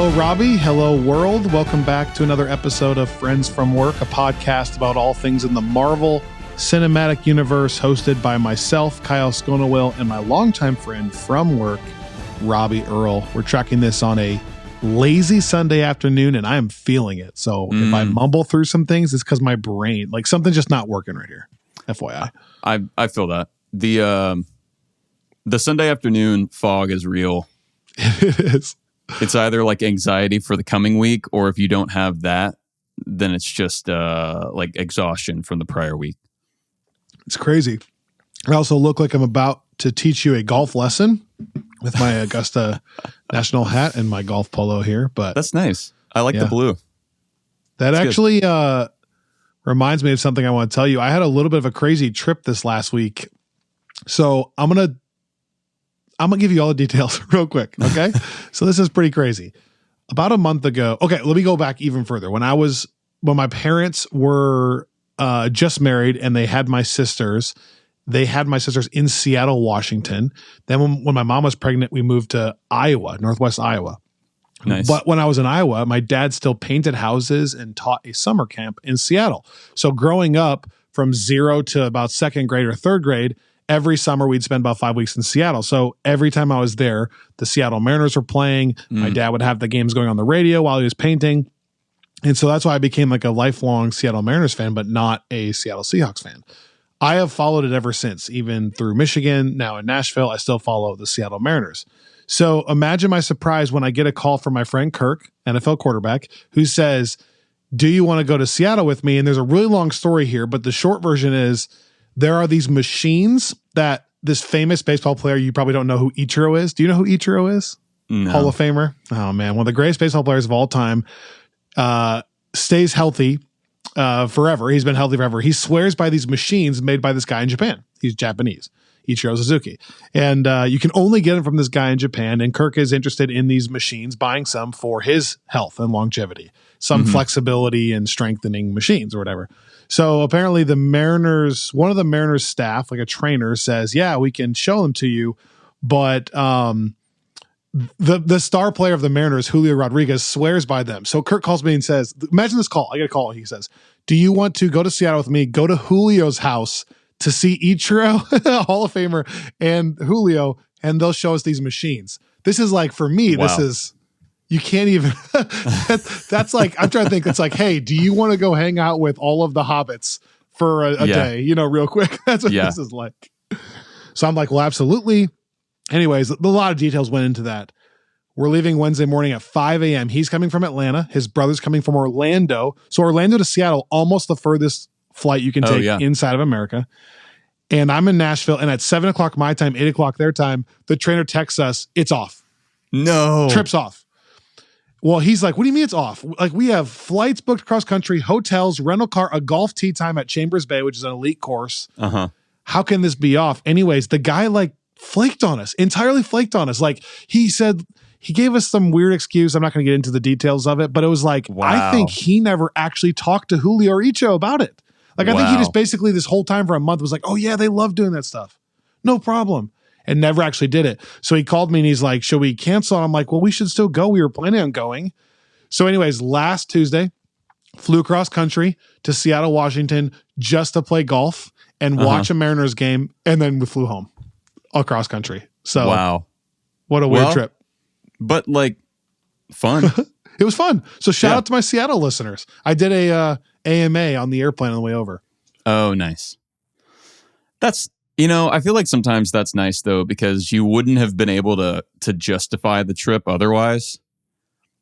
Hello, Robby. Hello, world. Welcome back to another episode of Friends from Work, a podcast about all things in the Marvel Cinematic Universe, hosted by myself, Kyle Sconawill, and my longtime friend from work, Robby Earl. We're tracking this on a lazy Sunday afternoon, and I am feeling it. So if I mumble through some things, it's because my brain, like something's just not working right here. FYI. I feel that. The Sunday afternoon fog is real. It is. It's either like anxiety for the coming week, or if you don't have that, then it's just like exhaustion from the prior week. It's crazy. I also look like I'm about to teach you a golf lesson with my Augusta National hat and my golf polo here. But that's nice. I like the blue. That that's actually reminds me of something I want to tell you. I had a little bit of a crazy trip this last week. So I'm gonna give you all the details real quick. Okay. So this is pretty crazy. About a month ago. Okay. Let me go back even further. When my parents were just married and they had my sisters in Seattle, Washington. Then when my mom was pregnant, we moved to Iowa, Northwest Iowa. Nice. But when I was in Iowa, my dad still painted houses and taught a summer camp in Seattle. So growing up from 0 to about second grade or third grade, every summer we'd spend about 5 weeks in Seattle. So every time I was there, the Seattle Mariners were playing. My dad would have the games going on the radio while he was painting. And so that's why I became like a lifelong Seattle Mariners fan, but not a Seattle Seahawks fan. I have followed it ever since, even through Michigan, now in Nashville, I still follow the Seattle Mariners. So imagine my surprise when I get a call from my friend Kirk, NFL quarterback, who says, do you want to go to Seattle with me? And there's a really long story here, but the short version is there are these machines that this famous baseball player, you probably don't know who Ichiro is. Do you know who Ichiro is? No. Hall of Famer. Oh man, one of the greatest baseball players of all time. Stays healthy forever. He's been healthy forever. He swears by these machines made by this guy in Japan. He's Japanese, Ichiro Suzuki. And you can only get them from this guy in Japan. And Kirk is interested in these machines, buying some for his health and longevity, some flexibility and strengthening machines or whatever. So apparently one of the Mariners staff, like a trainer, says, yeah, we can show them to you. But the star player of the Mariners, Julio Rodriguez, swears by them. So Kirk calls me and says, imagine this call. I get a call. He says, do you want to go to Seattle with me? Go to Julio's house to see Ichiro, Hall of Famer, and Julio, and they'll show us these machines. This is like, for me, wow. This is, you can't even, that's like, I'm trying to think, it's like, hey, do you want to go hang out with all of the hobbits for a day, real quick? That's what this is like. So I'm like, well, absolutely. Anyways, a lot of details went into that. We're leaving Wednesday morning at 5 a.m. He's coming from Atlanta. His brother's coming from Orlando. So Orlando to Seattle, almost the furthest flight you can take inside of America. And I'm in Nashville. And at 7 o'clock my time, 8 o'clock their time, the trainer texts us, it's off. No. Trip's off. Well, he's like, what do you mean it's off? Like, we have flights booked cross country, hotels, rental car, a golf tee time at Chambers Bay, which is an elite course. How can this be off? Anyways, the guy entirely flaked on us. Like, he said, he gave us some weird excuse. I'm not going to get into the details of it, but it was like, I think he never actually talked to Julio or Ichiro about it. Like, I think he just basically this whole time for a month was like, oh yeah, they love doing that stuff. No problem. And never actually did it. So he called me and he's like, should we cancel? And I'm like, well, we should still go. We were planning on going. So anyways, last Tuesday, flew across country to Seattle, Washington, just to play golf and watch a Mariners game. And then we flew home across country. So wow, what a weird trip. But like fun. It was fun. So shout out to my Seattle listeners. I did a AMA on the airplane on the way over. Oh, nice. That's, I feel like sometimes that's nice though, because you wouldn't have been able to justify the trip otherwise,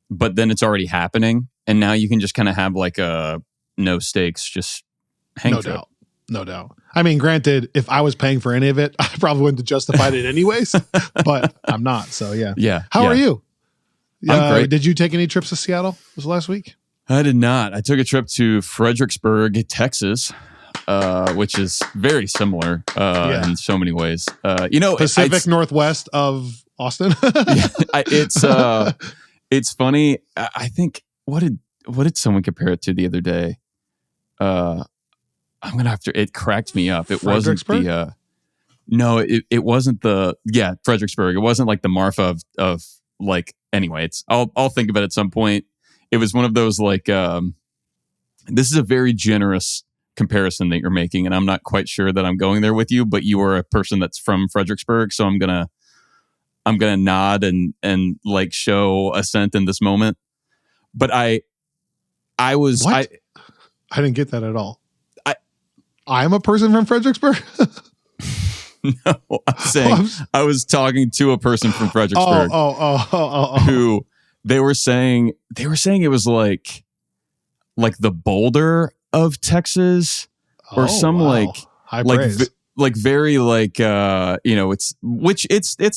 but then it's already happening. And now you can just kind of have like a no stakes, just hang trip. No doubt. I mean, granted, if I was paying for any of it, I probably wouldn't have justified it anyways, but I'm not. So yeah. Yeah. How are you? I'm great. Did you take any trips to Seattle this last week? I did not. I took a trip to Fredericksburg, Texas, which is very similar in so many ways. Pacific Northwest of Austin. It's funny. I think what did someone compare it to the other day? I'm gonna have to. It cracked me up. It wasn't the. No, it wasn't the. Yeah, Fredericksburg. It wasn't like the Marfa of like, anyway, I'll think of it at some point. It was one of those like, this is a very generous comparison that you're making, and I'm not quite sure that I'm going there with you, but you are a person that's from Fredericksburg, so I'm gonna nod and like show assent in this moment. But I was what? I didn't get that at all. I'm a person from Fredericksburg. No, I'm saying I was talking to a person from Fredericksburg. Who they were saying it was like the Boulder of Texas, or some like high praise. Like very like it's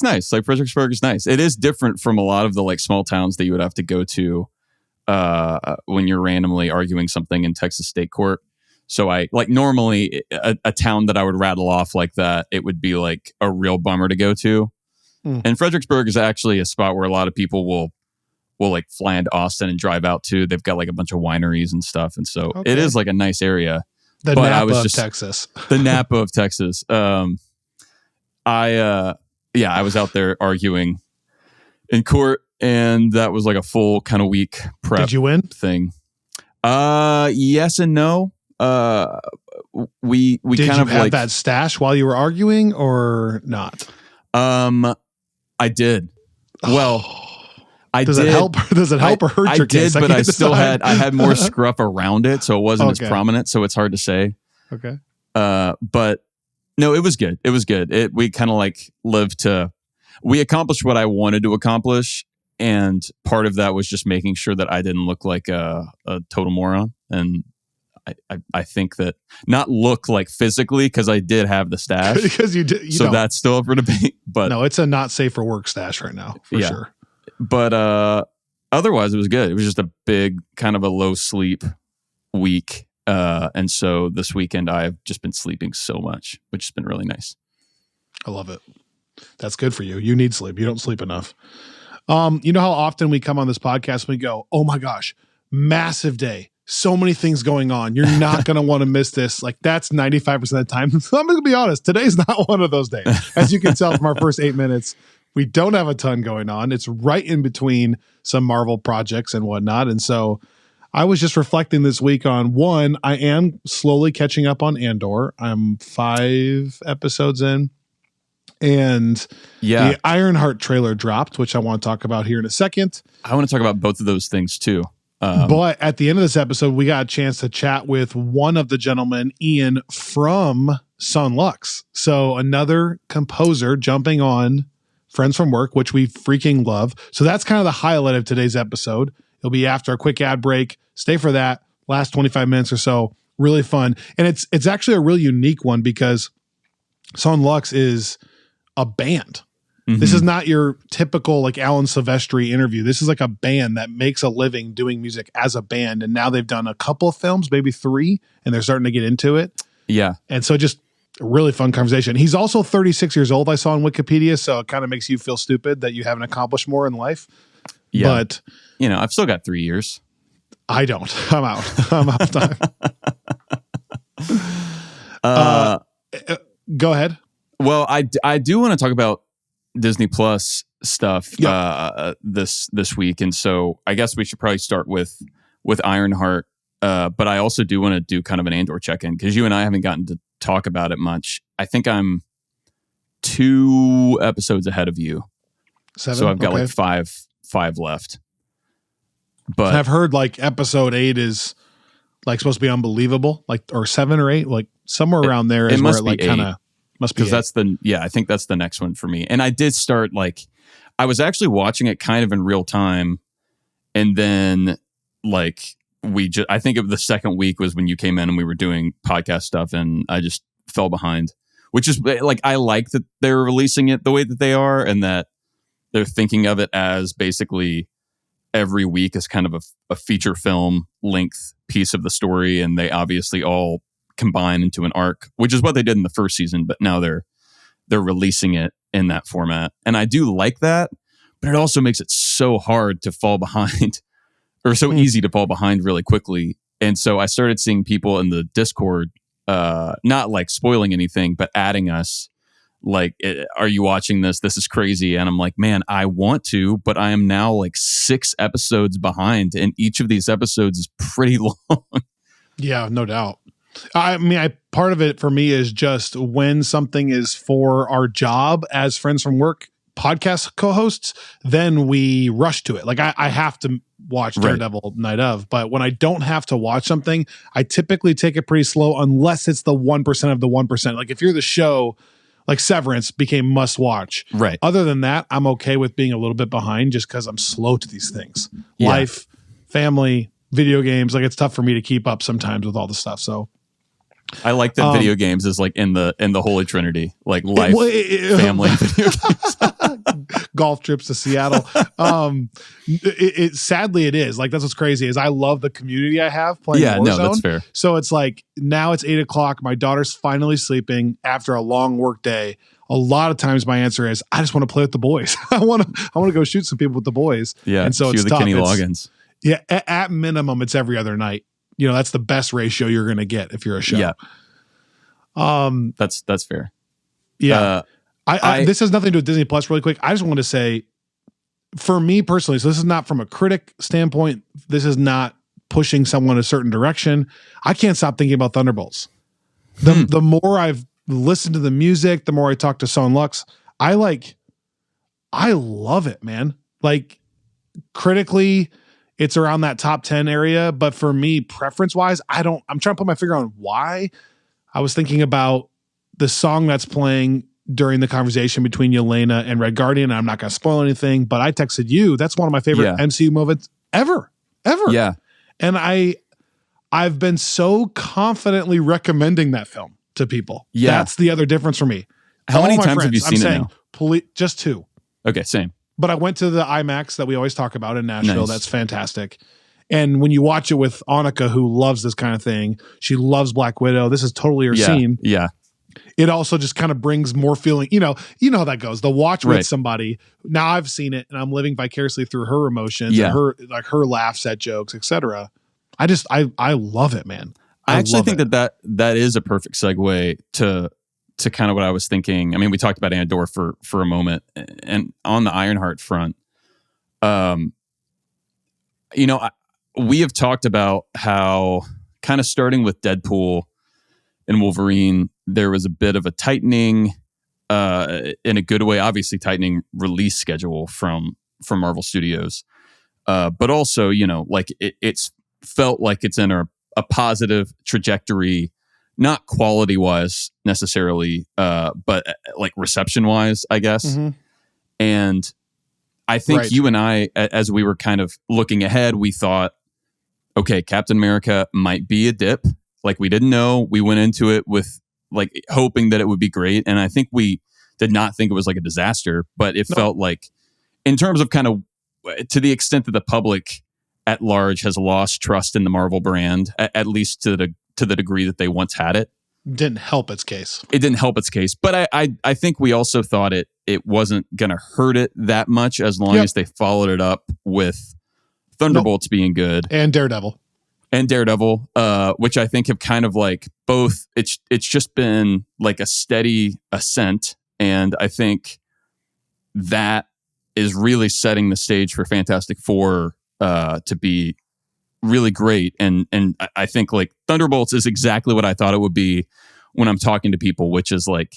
nice. Like Fredericksburg is nice. It is different from a lot of the like small towns that you would have to go to when you're randomly arguing something in Texas state court. So I like normally a town that I would rattle off like that, it would be like a real bummer to go to. And Fredericksburg is actually a spot where a lot of people will like fly into Austin and drive out to. They've got like a bunch of wineries and stuff. And so it is like a nice area. The Napa of Texas. The Napa of Texas. I was out there arguing in court, and that was like a full kind of week prep. Did you win? Thing. Yes and no. We did kind you of have like that stash while you were arguing or not? I did. Well, I does did. It help? Does it help or hurt your case? But I still had more scruff around it, so it wasn't as prominent. So it's hard to say. Okay. But no, it was good. It was good. We kind of like we accomplished what I wanted to accomplish, and part of that was just making sure that I didn't look like a total moron. And I think that not look like physically, because I did have the stash. Because you did. So that's still up for debate. But no, it's a not safe for work stash right now, for sure. But otherwise, it was good. It was just a big kind of a low sleep week. And so this weekend, I've just been sleeping so much, which has been really nice. I love it. That's good for you. You need sleep. You don't sleep enough. You know how often we come on this podcast and we go, oh my gosh, massive day. So many things going on. You're not going to want to miss this. Like, that's 95% of the time. So I'm going to be honest. Today's not one of those days. As you can tell from our first 8 minutes, we don't have a ton going on. It's right in between some Marvel projects and whatnot. And so I was just reflecting this week on one, I am slowly catching up on Andor. I'm 5 episodes in. And the Ironheart trailer dropped, which I want to talk about here in a second. I want to talk about both of those things too. But at the end of this episode, we got a chance to chat with one of the gentlemen, Ian, from Son Lux. So another composer jumping on Friends from Work, which we freaking love. So that's kind of the highlight of today's episode. It'll be after a quick ad break. Stay for that. Last 25 minutes or so. Really fun. And it's actually a really unique one because Son Lux is a band. Mm-hmm. This is not your typical like Alan Silvestri interview. This is like a band that makes a living doing music as a band. And now they've done a couple of films, maybe 3, and they're starting to get into it. Yeah. And so just a really fun conversation. He's also 36 years old, I saw on Wikipedia. So it kind of makes you feel stupid that you haven't accomplished more in life. Yeah. But I've still got 3 years. I don't. I'm out. I'm out of time. Go ahead. Well, I do want to talk about Disney Plus stuff this week, and so I guess we should probably start with Ironheart. But I also do want to do kind of an Andor check-in because you and I haven't gotten to talk about it much. I think I'm 2 episodes ahead of you, 7. So I've got like five left. But I've heard like episode 8 is like supposed to be unbelievable, like or 7 or 8, like somewhere around there. Is it must where it be like kind of. Must be because that's I think that's the next one for me. And I did start I was actually watching it kind of in real time, and then I think the second week was when you came in and we were doing podcast stuff, and I just fell behind. Which is like I like that they're releasing it the way that they are, and that they're thinking of it as basically every week is kind of a feature film length piece of the story, and they obviously all combine into an arc, which is what they did in the first season, but now they're releasing it in that format. And I do like that, but it also makes it so hard to fall behind or so easy to fall behind really quickly. And so I started seeing people in the Discord, not like spoiling anything, but adding us like, are you watching this? This is crazy. And I'm like, man, I want to, but I am now like 6 episodes behind, and each of these episodes is pretty long. Yeah, no doubt. I mean, part of it for me is just when something is for our job as friends from work podcast co-hosts, then we rush to it. Like I have to watch Daredevil night of, but when I don't have to watch something, I typically take it pretty slow unless it's the 1% of the 1%. Like if you're the show, like Severance became must watch. Right. Other than that, I'm okay with being a little bit behind just because I'm slow to these things. Yeah. Life, family, video games. Like it's tough for me to keep up sometimes with all the stuff. So I like that video games is like in the holy trinity, like life, family, video games. Golf trips to Seattle. Sadly it is. Like that's what's crazy is I love the community I have playing Warzone. No, that's fair. So it's like now it's 8:00. My daughter's finally sleeping after a long work day. A lot of times my answer is I just want to play with the boys. I want to go shoot some people with the boys. Yeah, and so it's the tough. Kenny Loggins. Yeah, at minimum it's every other night. You know, that's the best ratio you're going to get if you're a show. Yeah. That's fair. Yeah. This has nothing to do with Disney Plus really quick. I just want to say for me personally, so this is not from a critic standpoint. This is not pushing someone a certain direction. I can't stop thinking about Thunderbolts. The more I've listened to the music, the more I talk to Son Lux, I love it, man. Like critically, it's around that top 10 area. But for me, preference wise, I'm trying to put my finger on why. I was thinking about the song that's playing during the conversation between Yelena and Red Guardian. I'm not going to spoil anything, but I texted you. That's one of my favorite MCU moments ever. Yeah. And I've been so confidently recommending that film to people. Yeah. That's the other difference for me. How many times have you seen it now? Just 2. Okay, same. But I went to the IMAX that we always talk about in Nashville. Nice. That's fantastic. And when you watch it with Annika, who loves this kind of thing, she loves Black Widow. This is totally her scene. Yeah. It also just kind of brings more feeling. You know how that goes. The watch with somebody. Now I've seen it and I'm living vicariously through her emotions and her laughs at jokes, etc. I love it, man. I actually think that is a perfect segue to kind of what I was thinking. I mean, we talked about Andor for a moment, and on the Ironheart front, we have talked about how kind of starting with Deadpool and Wolverine, there was a bit of a tightening, in a good way, obviously tightening release schedule from Marvel Studios. But also, it's felt like it's in a positive trajectory, not quality wise necessarily, but like reception wise, I guess. Mm-hmm. And I think you and I, as we were kind of looking ahead, we thought, okay, Captain America might be a dip. Like we didn't know. We went into it with like hoping that it would be great. And I think we did not think it was like a disaster, but it felt like in terms of kind of to the extent that the public at large has lost trust in the Marvel brand, at least to the degree that they once had it. Didn't help its case. It didn't help its case. But I think we also thought it wasn't going to hurt it that much as long as they followed it up with Thunderbolts being good. And Daredevil, which I think have kind of like both. It's just been like a steady ascent, and I think that is really setting the stage for Fantastic Four to be really great. And I think like Thunderbolts is exactly what I thought it would be when I'm talking to people, which is like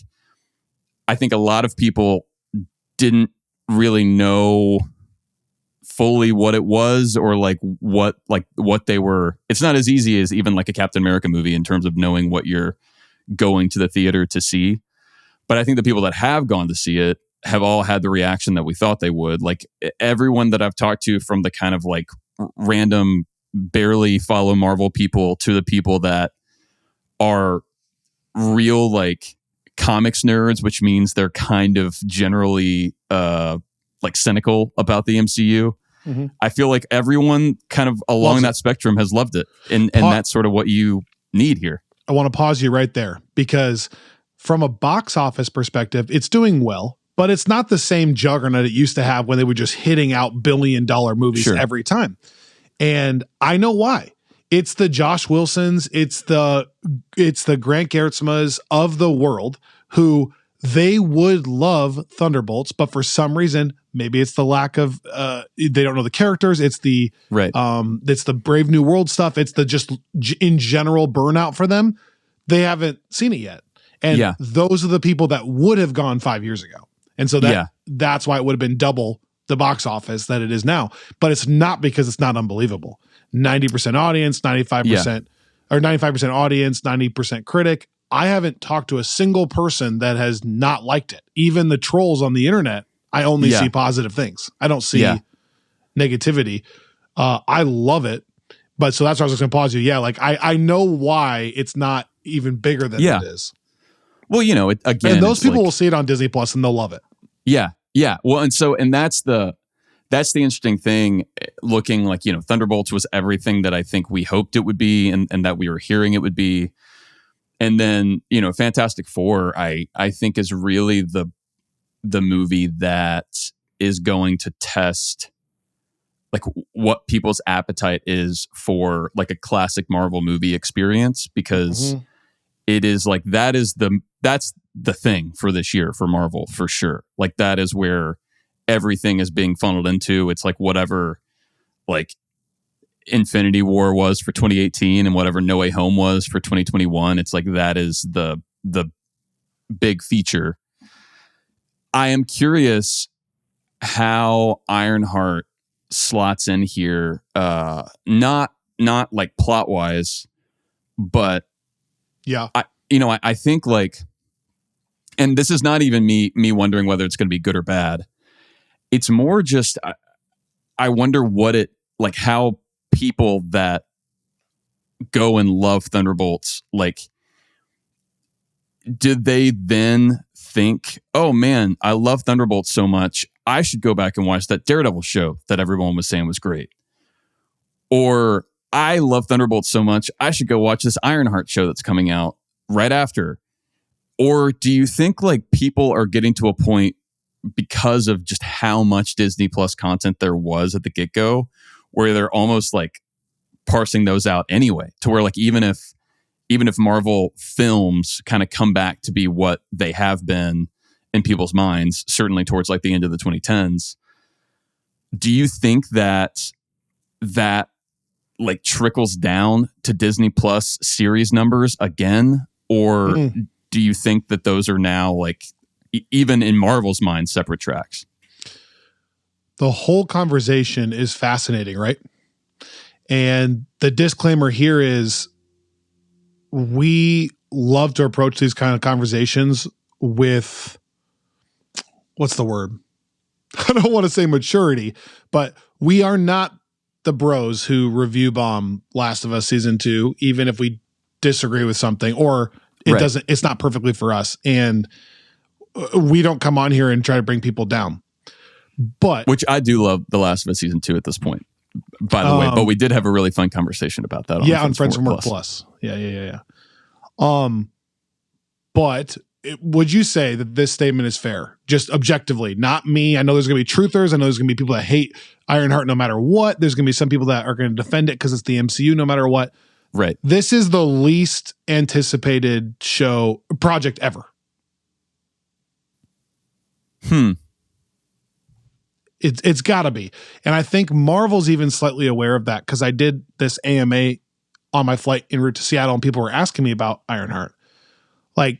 I think a lot of people didn't really know fully what it was or like what they were. It's not as easy as even like a Captain America movie in terms of knowing what you're going to the theater to see. But I think the people that have gone to see it have all had the reaction that we thought they would. Like everyone that I've talked to, from the kind of like random barely follow Marvel people to the people that are real like comics nerds, which means they're kind of generally like cynical about the MCU. Mm-hmm. I feel like everyone kind of along that spectrum has loved it. And that's sort of what you need here. I want to pause you right there because from a box office perspective, it's doing well, but it's not the same juggernaut it used to have when they were just hitting out $1 billion movies every time. And I know why. It's the Josh Wilsons, it's the Grant Gertzmas of the world who they would love Thunderbolts, but for some reason, maybe it's the lack of they don't know the characters. It's the it's the Brave New World stuff. It's the just in general burnout for them. They haven't seen it yet, and those are the people that would have gone 5 years ago, and so that's why it would have been double the box office that it is now. But it's not because it's not unbelievable. 90% audience, 95% or 95% audience, 90% critic. I haven't talked to a single person that has not liked it. Even the trolls on the internet, I only see positive things. I don't see negativity. I love it. But so that's why I was going to pause you. Yeah, like I know why it's not even bigger than it is. Well, again, and those people will see it on Disney Plus and they'll love it. Yeah. Yeah. Well, and that's the interesting thing, looking like, Thunderbolts was everything that I think we hoped it would be and that we were hearing it would be. And then, Fantastic Four, I think is really the movie that is going to test like what people's appetite is for like a classic Marvel movie experience, because it is like that's the thing for this year for Marvel for sure. Like that is where everything is being funneled into. It's like whatever like Infinity War was for 2018 and whatever No Way Home was for 2021. It's like that is the big feature. I am curious how Ironheart slots in here, not like plot wise, but I think like, and this is not even me wondering whether it's going to be good or bad. It's more just I wonder what it like how people that go and love Thunderbolts, like, did they then think, oh man, I love Thunderbolts so much, I should go back and watch that Daredevil show that everyone was saying was great? Or I love Thunderbolts so much, I should go watch this Ironheart show that's coming out right after? Or do you think like people are getting to a point because of just how much Disney Plus content there was at the get-go, where they're almost like parsing those out anyway, to where like even if Marvel films kind of come back to be what they have been in people's minds, certainly towards like the end of the 2010s, do you think that like trickles down to Disney Plus series numbers again? Or do you think that those are now like, even in Marvel's mind, separate tracks? The whole conversation is fascinating, right? And the disclaimer here is we love to approach these kind of conversations with, what's the word? I don't want to say maturity, but we are not the bros who review bomb Last of Us season 2, even if we disagree with something or it's not perfectly for us. And we don't come on here and try to bring people down. But which I do love The Last of Us season 2 at this point, by the way. But we did have a really fun conversation about that. On Friends from Work Plus. Yeah. But would you say that this statement is fair? Just objectively, not me. I know there's going to be truthers. I know there's going to be people that hate Ironheart no matter what. There's going to be some people that are going to defend it because it's the MCU no matter what. Right. This is the least anticipated project ever. It's got to be. And I think Marvel's even slightly aware of that, because I did this AMA on my flight en route to Seattle and people were asking me about Ironheart. Like,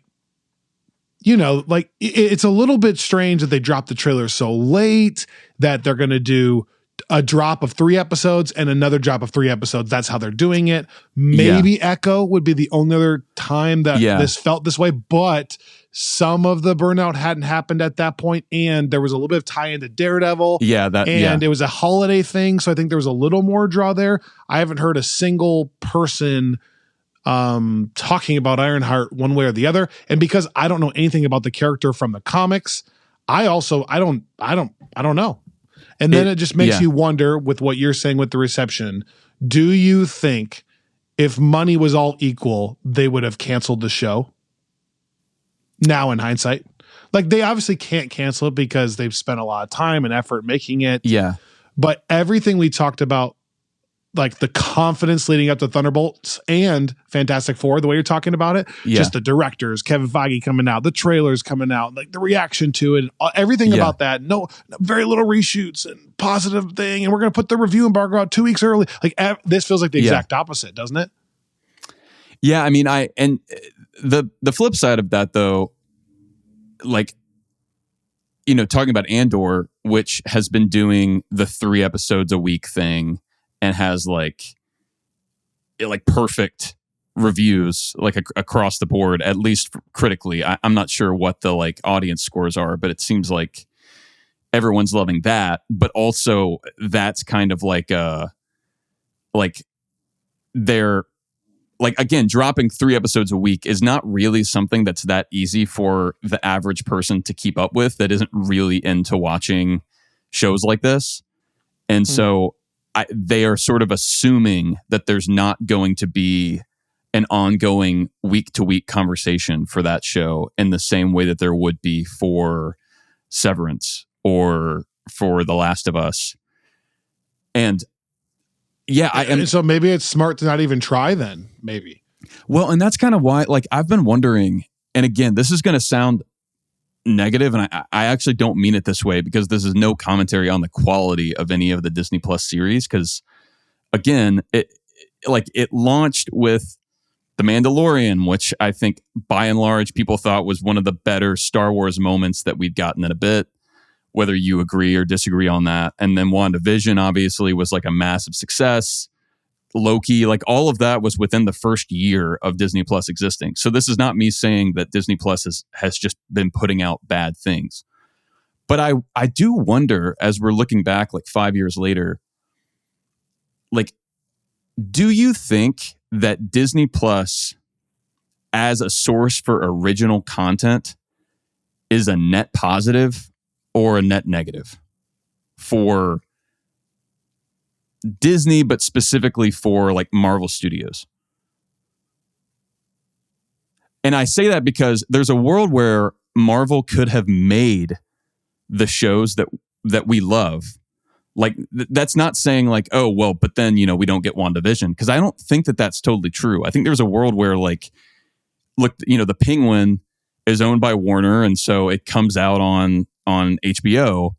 like it's a little bit strange that they dropped the trailer so late, that they're going to do a drop of 3 episodes and another drop of 3 episodes. That's how they're doing it. Maybe Echo would be the only other time that this felt this way, but some of the burnout hadn't happened at that point, and there was a little bit of tie into Daredevil. It was a holiday thing, so I think there was a little more draw there. I haven't heard a single person talking about Ironheart one way or the other, and because I don't know anything about the character from the comics, I don't know. And then it just makes you wonder, with what you're saying with the reception, do you think if money was all equal, they would have canceled the show? Now in hindsight, like they obviously can't cancel it because they've spent a lot of time and effort making it. Yeah. But everything we talked about like the confidence leading up to Thunderbolts and Fantastic Four, the way you're talking about it, just the directors, Kevin Feige coming out, the trailers coming out, like the reaction to it, everything about that. No, very little reshoots and positive thing. And we're going to put the review embargo out 2 weeks early. Like this feels like the exact opposite, doesn't it? Yeah. I mean, the flip side of that though, like, you know, talking about Andor, which has been doing the 3 episodes a week thing, and has like perfect reviews like across the board, at least critically. I'm not sure what the like audience scores are, but it seems like everyone's loving that. But also that's kind of like they're like, again, dropping 3 episodes a week is not really something that's that easy for the average person to keep up with that isn't really into watching shows like this. And so they are sort of assuming that there's not going to be an ongoing week-to-week conversation for that show in the same way that there would be for Severance or for The Last of Us. And so maybe it's smart to not even try then, maybe. Well, and that's kind of why, like, I've been wondering, and again, this is going to sound negative, and I actually don't mean it this way, because this is no commentary on the quality of any of the Disney Plus series, because again, it launched with The Mandalorian, which I think by and large people thought was one of the better Star Wars moments that we'd gotten in a bit, whether you agree or disagree on that. And then WandaVision obviously was like a massive success. Loki, like all of that was within the first year of Disney Plus existing. So this is not me saying that Disney Plus has just been putting out bad things. But I do wonder, as we're looking back like 5 years later, like, do you think that Disney Plus as a source for original content is a net positive or a net negative for Disney, but specifically for like Marvel Studios? And I say that because there's a world where Marvel could have made the shows that we love. Like, that's not saying like, oh, well, but then, you know, we don't get WandaVision, because I don't think that that's totally true. I think there's a world where, like, look, you know, the Penguin is owned by Warner, and so it comes out on HBO.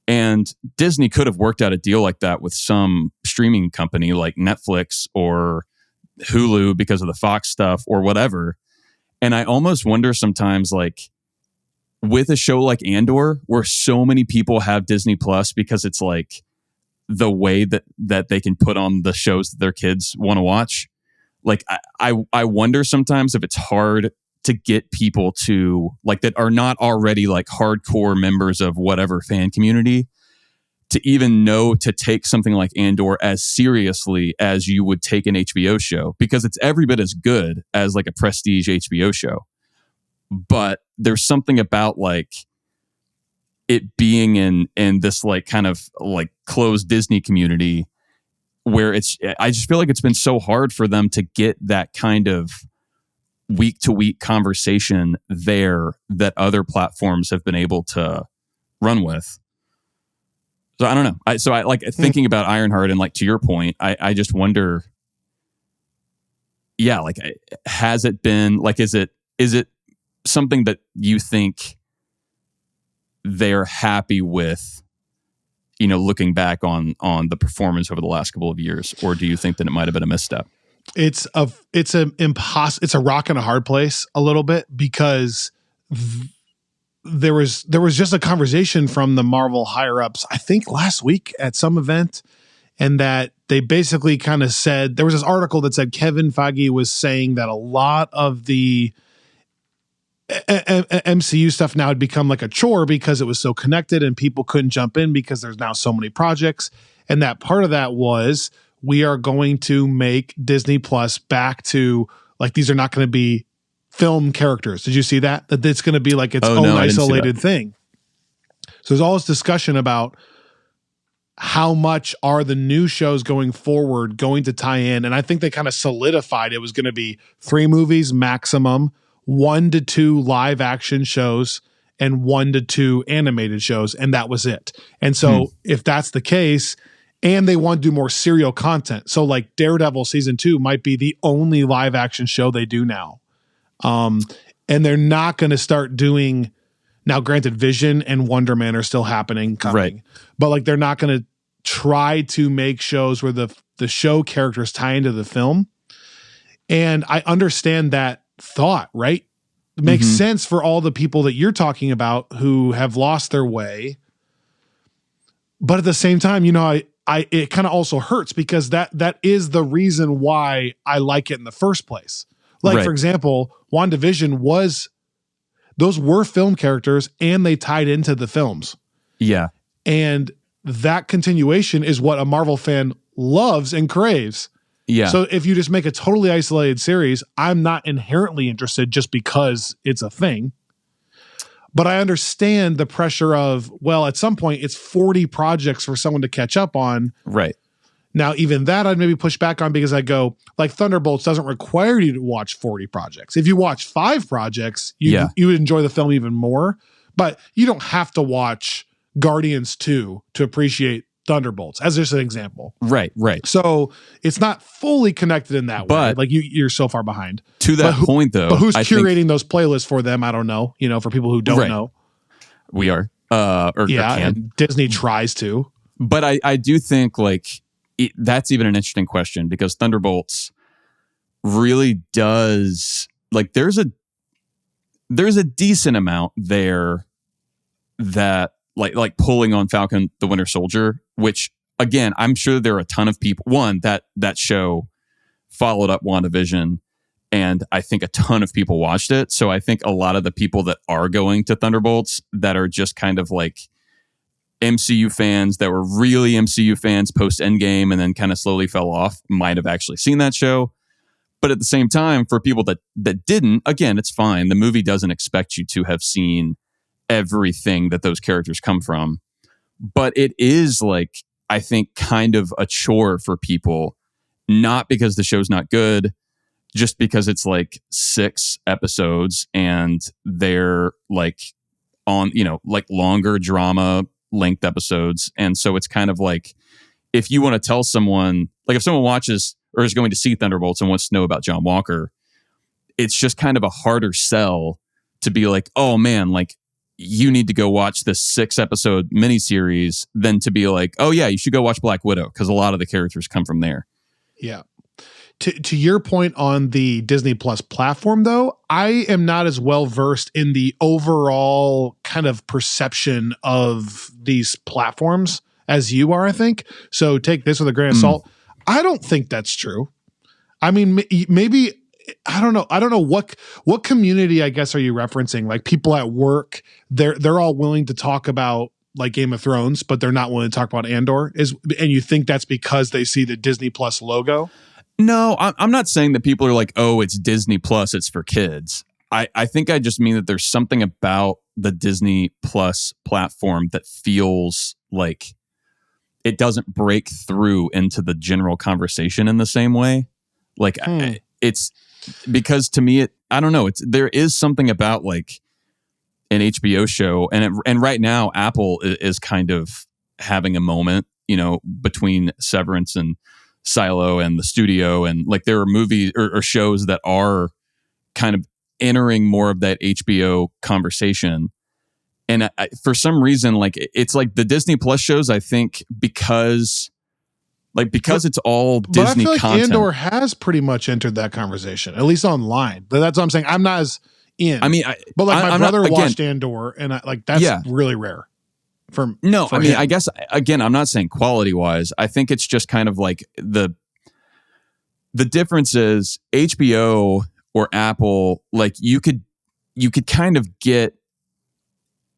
And Disney could have worked out a deal like that with some streaming company like Netflix or Hulu because of the Fox stuff or whatever. And I almost wonder sometimes, like, with a show like Andor, where so many people have Disney Plus because it's like the way that they can put on the shows that their kids want to watch. Like, I wonder sometimes if it's hard to get people to, like, that are not already like hardcore members of whatever fan community, to even know to take something like Andor as seriously as you would take an HBO show, because it's every bit as good as like a prestige HBO show. But there's something about like it being in this like kind of like closed Disney community where I just feel like it's been so hard for them to get that kind of week to week conversation there that other platforms have been able to run with. So I don't know. I like thinking about Ironheart, and like, to your point, I just wonder, yeah, like, has it been like, is it something that you think they're happy with, you know, looking back on the performance over the last couple of years, or do you think that it might have been a misstep? It's a rock and a hard place a little bit, because there was just a conversation from the Marvel higher ups, I think last week at some event, and that they basically kind of said, there was this article that said Kevin Feige was saying that a lot of the MCU stuff now had become like a chore because it was so connected and people couldn't jump in because there's now so many projects. And that part of that was, we are going to make Disney Plus back to, like, these are not going to be film characters. Did you see that? That it's going to be like its own isolated thing. So there's all this discussion about how much are the new shows going forward going to tie in. And I think they kind of solidified it was going to be 3 movies maximum, 1 to 2 live action shows, and 1 to 2 animated shows. And that was it. And so if that's the case, and they want to do more serial content. So like Daredevil season 2 might be the only live action show they do now. And they're not going to start doing now. Granted, Vision and Wonder Man are still happening, coming, Right. but like they're not going to try to make shows where the show characters tie into the film. And I understand that thought, right? It makes sense for all the people that you're talking about who have lost their way. But at the same time, you know, it kind of also hurts because that is the reason why I like it in the first place. Like, for example, WandaVision those were film characters and they tied into the films. Yeah. And that continuation is what a Marvel fan loves and craves. Yeah. So if you just make a totally isolated series, I'm not inherently interested just because it's a thing. But I understand the pressure of, well, at some point it's 40 projects for someone to catch up on. Right. Now, even that I'd maybe push back on because I go, like, Thunderbolts doesn't require you to watch 40 projects. If you watch 5 projects, you would enjoy the film even more. But you don't have to watch Guardians 2 to appreciate Thunderbolts, as just an example. Right. So it's not fully connected in that way. Like you're so far behind. To that point, though. But who's curating those playlists for them? I don't know. You know, for people who don't know. We are. Or and Disney tries to. But I do think, like, that's even an interesting question because Thunderbolts really does, like, there's a decent amount there that like pulling on Falcon the Winter Soldier, which again, I'm sure there are a ton of people. One, that show followed up WandaVision, and I think a ton of people watched it. So I think a lot of the people that are going to Thunderbolts that are just kind of like MCU fans that were really MCU fans post Endgame and then kind of slowly fell off might have actually seen that show. But at the same time, for people that didn't, again, it's fine. The movie doesn't expect you to have seen everything that those characters come from. But it is, like, I think kind of a chore for people, not because the show's not good, just because it's like 6 episodes and they're like on, you know, like longer drama length episodes. And so it's kind of like, if you want to tell someone, like if someone watches or is going to see Thunderbolts and wants to know about John Walker, it's just kind of a harder sell to be like, oh man, like you need to go watch this 6 episode miniseries than to be like, oh yeah, you should go watch Black Widow because a lot of the characters come from there. Yeah. To your point on the Disney Plus platform, though, I am not as well versed in the overall kind of perception of these platforms as you are, I think. So take this with a grain of salt. I don't think that's true. I mean, maybe, I don't know. I don't know what community, I guess, are you referencing? Like people at work, they're all willing to talk about like Game of Thrones, but they're not willing to talk about Andor. And you think that's because they see the Disney Plus logo? No, I'm not saying that people are like, oh, it's Disney Plus, it's for kids. I think I just mean that there's something about the Disney Plus platform that feels like it doesn't break through into the general conversation in the same way. Like it's because to me, I don't know. There is something about like an HBO show, and right now Apple is kind of having a moment, you know, between Severance and Silo and the studio, and like there are movies or shows that are kind of entering more of that HBO conversation. And for some reason, like it's like the Disney Plus shows, I think because it's all Disney but I feel like content. Andor has pretty much entered that conversation, at least online. But that's what I'm saying. I'm not as in. I mean, but like my brother watched again, Andor, and that's really rare. For I mean, him. I guess again, I'm not saying quality wise. I think it's just kind of like the difference is HBO or Apple. Like you could kind of get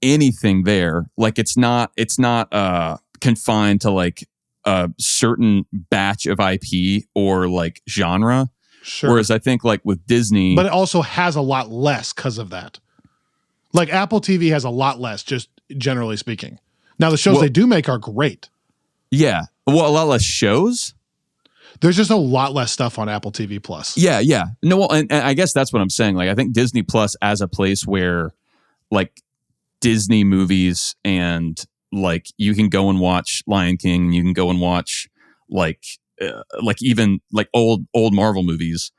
anything there. Like it's not confined to like a certain batch of IP or like genre. Sure. Whereas I think like with Disney, but it also has a lot less because of that. Like Apple TV has a lot less, just generally speaking. Now the shows they do make are great. Yeah. Well, a lot less shows. There's just a lot less stuff on Apple TV Plus. Yeah. No, well, and I guess that's what I'm saying. Like I think Disney Plus as a place where like Disney movies and like you can go and watch Lion King, you can go and watch like even like old Marvel movies.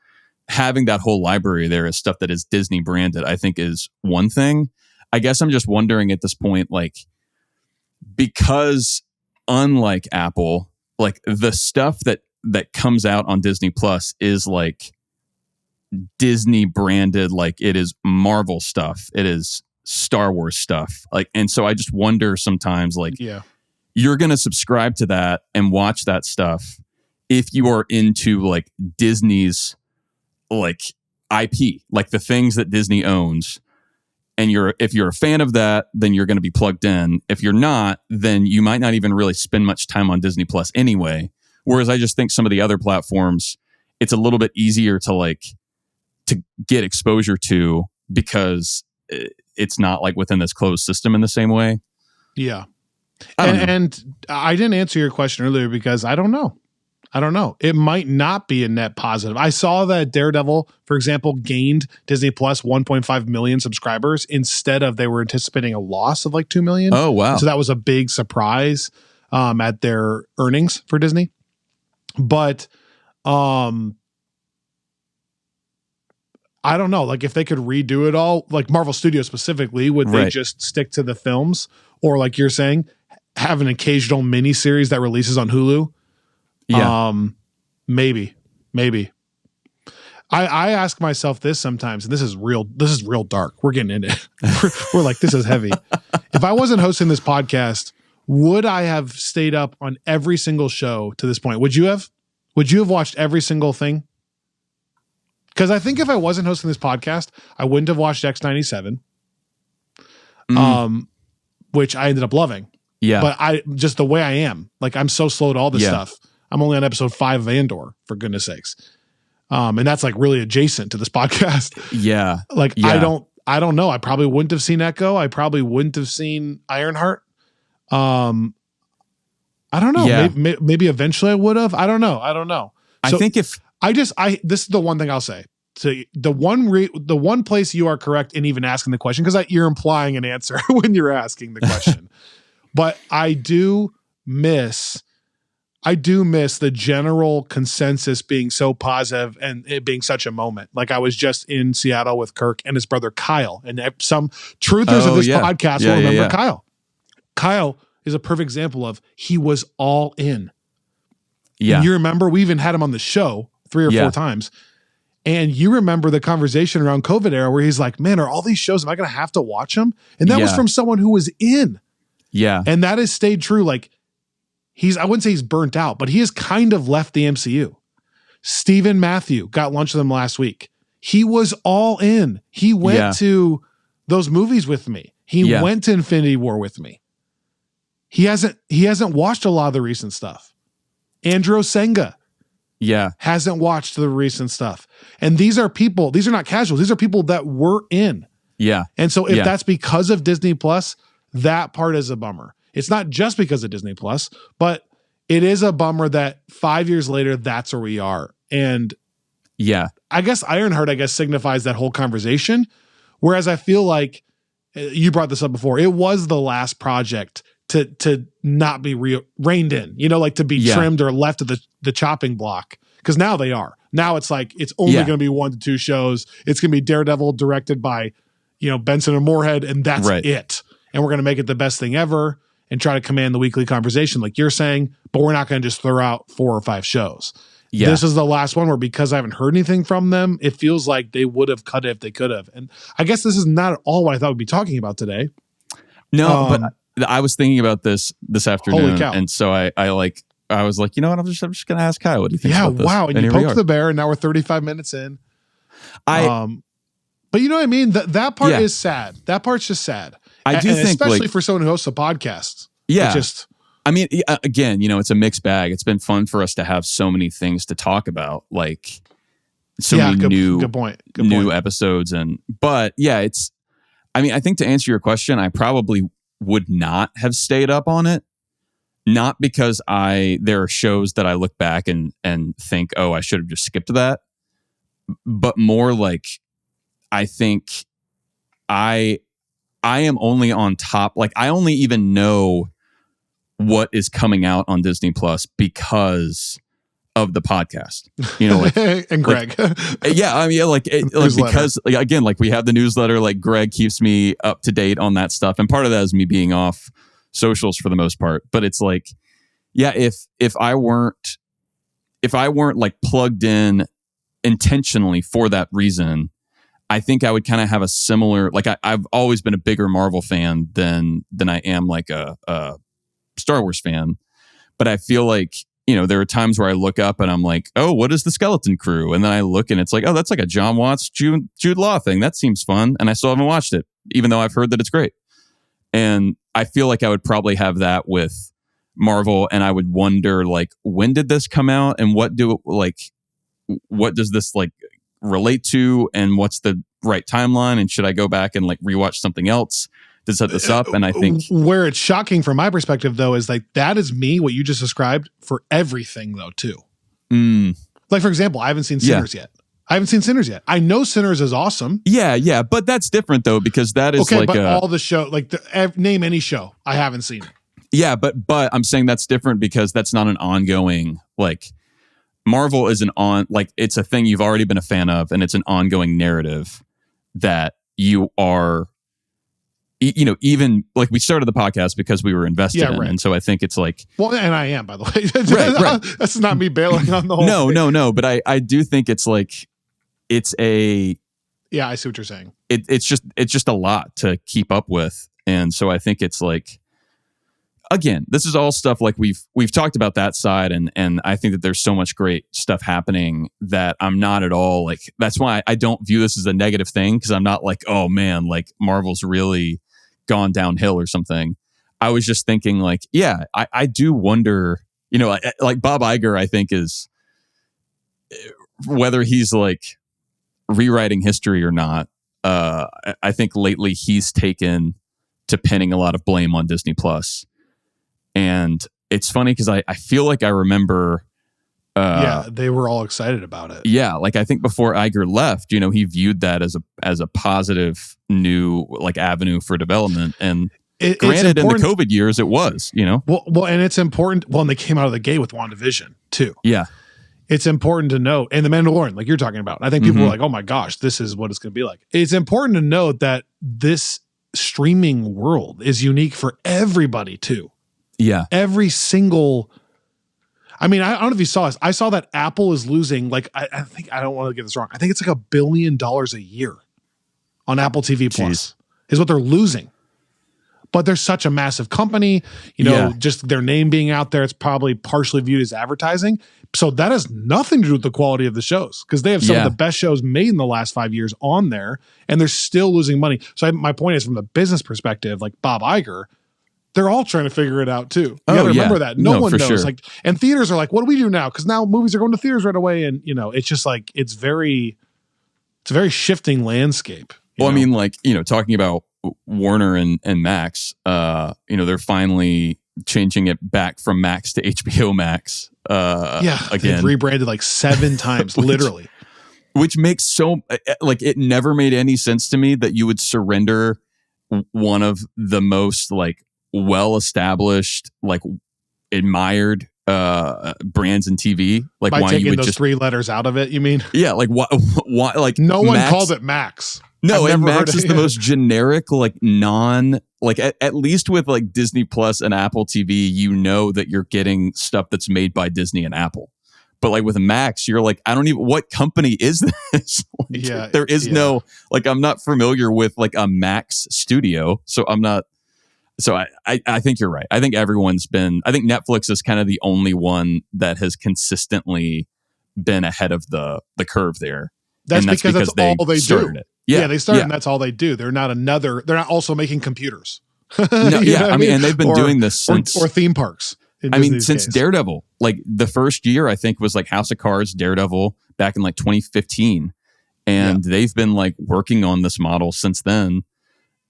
Having that whole library there is stuff that is Disney branded, I think is one thing. I guess I'm just wondering at this point, like, because unlike Apple, like the stuff that comes out on Disney Plus is like Disney branded, like it is Marvel stuff, it is Star Wars stuff, like, and so I just wonder sometimes, like, you're gonna subscribe to that and watch that stuff if you are into like Disney's like IP, like the things that Disney owns. And if you're a fan of that, then you're going to be plugged in. If you're not, then you might not even really spend much time on Disney Plus anyway. Whereas I just think some of the other platforms, it's a little bit easier to get exposure to because it's not like within this closed system in the same way. Yeah. And I didn't answer your question earlier because I don't know. It might not be a net positive. I saw that Daredevil, for example, gained Disney Plus 1.5 million subscribers instead of they were anticipating a loss of like 2 million. Oh, wow. So that was a big surprise at their earnings for Disney. But I don't know. Like if they could redo it all, like Marvel Studios specifically, would they just stick to the films? Or like you're saying, have an occasional mini series that releases on Hulu? Yeah. Maybe. I ask myself this sometimes, and this is real dark. We're getting into it. We're like, this is heavy. If I wasn't hosting this podcast, would I have stayed up on every single show to this point? Would you have watched every single thing? Because I think if I wasn't hosting this podcast, I wouldn't have watched X-97, which I ended up loving. Yeah. But I just the way I am, like I'm so slow to all this stuff. I'm only on episode 5 of Andor, for goodness sakes. And that's like really adjacent to this podcast. Yeah. Like I don't know. I probably wouldn't have seen Echo. I probably wouldn't have seen Ironheart. I don't know. Yeah. Maybe eventually I would have. I don't know. So I think this is the one thing I'll say. So the one place you are correct in even asking the question, because you're implying an answer when you're asking the question. But I do miss the general consensus being so positive and it being such a moment. Like I was just in Seattle with Kirk and his brother Kyle, and some truthers of this podcast will remember Kyle. Kyle is a perfect example of he was all in. Yeah. And you remember we even had him on the show 3 or 4 times. And you remember the conversation around COVID era where he's like, man, are all these shows, am I going to have to watch them? And that was from someone who was in. Yeah. And that has stayed true. Like I wouldn't say he's burnt out, but he has kind of left the MCU. Stephen Matthew got lunch with him last week. He was all in. He went to those movies with me. He went to Infinity War with me. He hasn't watched a lot of the recent stuff. Andrew Senga hasn't watched the recent stuff. And these are not casuals. These are people that were in. Yeah. And so if that's because of Disney Plus, that part is a bummer. It's not just because of Disney Plus, but it is a bummer that 5 years later, that's where we are. And I guess Ironheart, signifies that whole conversation. Whereas I feel like you brought this up before, it was the last project to not be reined in, like to be trimmed or left at the chopping block. Because now they are. Now it's like, it's only going to be 1 to 2 shows. It's going to be Daredevil directed by, Benson and Moorhead, and that's it. And we're going to make it the best thing ever and try to command the weekly conversation like you're saying, but we're not going to just throw out 4 or 5 shows. Yeah. This is the last one where, because I haven't heard anything from them, it feels like they would have cut it if they could have. And I guess this is not at all what I thought we'd be talking about today. No, but I was thinking about this afternoon. Holy cow. And so I was like, you know what? I'm just going to ask Kyle what he thinks about this. Yeah, wow. And you poked the bear, and now we're 35 minutes in. But you know what I mean? That part is sad. That part's just sad. I do think, especially for someone who hosts a podcast. Yeah. Again, it's a mixed bag. It's been fun for us to have so many things to talk about, like many new episodes. But I think to answer your question, I probably would not have stayed up on it. Not because there are shows that I look back and think, oh, I should have just skipped that. But more like, I think I am only on top. Like I only even know what is coming out on Disney Plus because of the podcast, and Greg. Because again, like we have the newsletter, like Greg keeps me up to date on that stuff. And part of that is me being off socials for the most part. But it's like, yeah, if I weren't like plugged in intentionally for that reason, I think I would kind of have a similar, like I've always been a bigger Marvel fan than I am like a Star Wars fan. But I feel like, there are times where I look up and I'm like, oh, what is the Skeleton Crew? And then I look and it's like, oh, that's like a John Watts, Jude Law thing. That seems fun. And I still haven't watched it, even though I've heard that it's great. And I feel like I would probably have that with Marvel. And I would wonder, like, when did this come out? And what does this like relate to? And what's the right timeline? And should I go back and like rewatch something else to set this up? And I think where it's shocking from my perspective, though, is like that is me, what you just described for everything, though, too. Like, for example, I haven't seen Sinners yet. I know Sinners is awesome. Yeah. But that's different, though, because that is okay, like but all the show, like name any show. I haven't seen it. Yeah, but I'm saying that's different because that's not an ongoing, like, Marvel is it's a thing you've already been a fan of, and it's an ongoing narrative that you are, even like we started the podcast because we were invested in. And so I think it's like, well, and I am, by the way, right. That's not me bailing on the whole thing. No. But I do think it's like, yeah, I see what you're saying. It's just a lot to keep up with. And so I think it's like, again, this is all stuff like we've talked about that side, and I think that there's so much great stuff happening that I'm not at all like, that's why I don't view this as a negative thing, because I'm not like, oh man, like Marvel's really gone downhill or something. I was just thinking like, yeah, I do wonder, like Bob Iger, I think is, whether he's like rewriting history or not, I think lately he's taken to pinning a lot of blame on Disney Plus. And it's funny because I feel like I remember. They were all excited about it. Yeah, like I think before Iger left, he viewed that as a positive new like avenue for development. And granted, in the COVID years, it was. Well, and it's important. Well, and they came out of the gate with WandaVision too. Yeah, it's important to note, and The Mandalorian, like you're talking about. I think people were like, "Oh my gosh, this is what it's going to be like." It's important to note that this streaming world is unique for everybody too. Yeah. Every single, I mean, I don't know if you saw this. I saw that Apple is losing, like, I think, I don't want to get this wrong. I think it's like $1 billion a year on Apple TV Plus is what they're losing. But they're such a massive company, just their name being out there, it's probably partially viewed as advertising. So that has nothing to do with the quality of the shows, because they have some of the best shows made in the last 5 years on there, and they're still losing money. So my point is, from the business perspective, like Bob Iger, they're all trying to figure it out too. You gotta remember that. No one knows. Sure. Like, and theaters are like, what do we do now? Because now movies are going to theaters right away. And it's just like, it's a very shifting landscape. Well, I mean, like, talking about Warner and Max, they're finally changing it back from Max to HBO Max. Again, they've rebranded like 7 times, literally. Which makes it never made any sense to me that you would surrender one of the most like well-established, like admired brands in TV, like by why taking you would those just 3 letters out of it. You mean? Yeah, like why like no one called it Max. No, and Max is the most generic, like like at least with like Disney Plus and Apple TV, that you're getting stuff that's made by Disney and Apple. But like with Max, you're like, I don't even, what company is this? There is no, like, I'm not familiar with like a Max studio. So I'm not, I think you're right. I think I think Netflix is kind of the only one that has consistently been ahead of the curve there. That's because that's all they do. It. Yeah, they started and that's all they do. They're not also making computers. No, I mean, and they've been doing this since. Or theme parks. Since Daredevil, like the first year, I think was like House of Cards, Daredevil back in like 2015. And they've been like working on this model since then.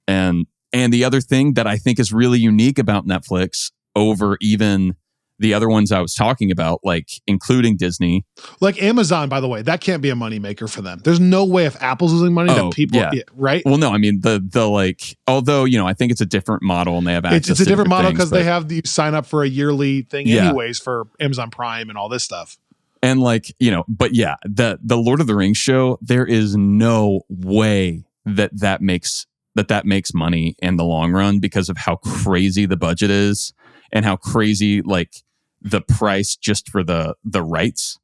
And the other thing that I think is really unique about Netflix over even the other ones I was talking about, like including Disney. Like Amazon, by the way, that can't be a moneymaker for them. There's no way if Apple's losing money that people, right? Well, no, I mean the like, although, you know, I think it's a different model and they have access it's a to different model things, because they have you sign up for a yearly thing anyways for Amazon Prime and all this stuff. And like, you know, but yeah, the Lord of the Rings show, there is no way that makes money in the long run because of how crazy the budget is and how crazy like the price just for the rights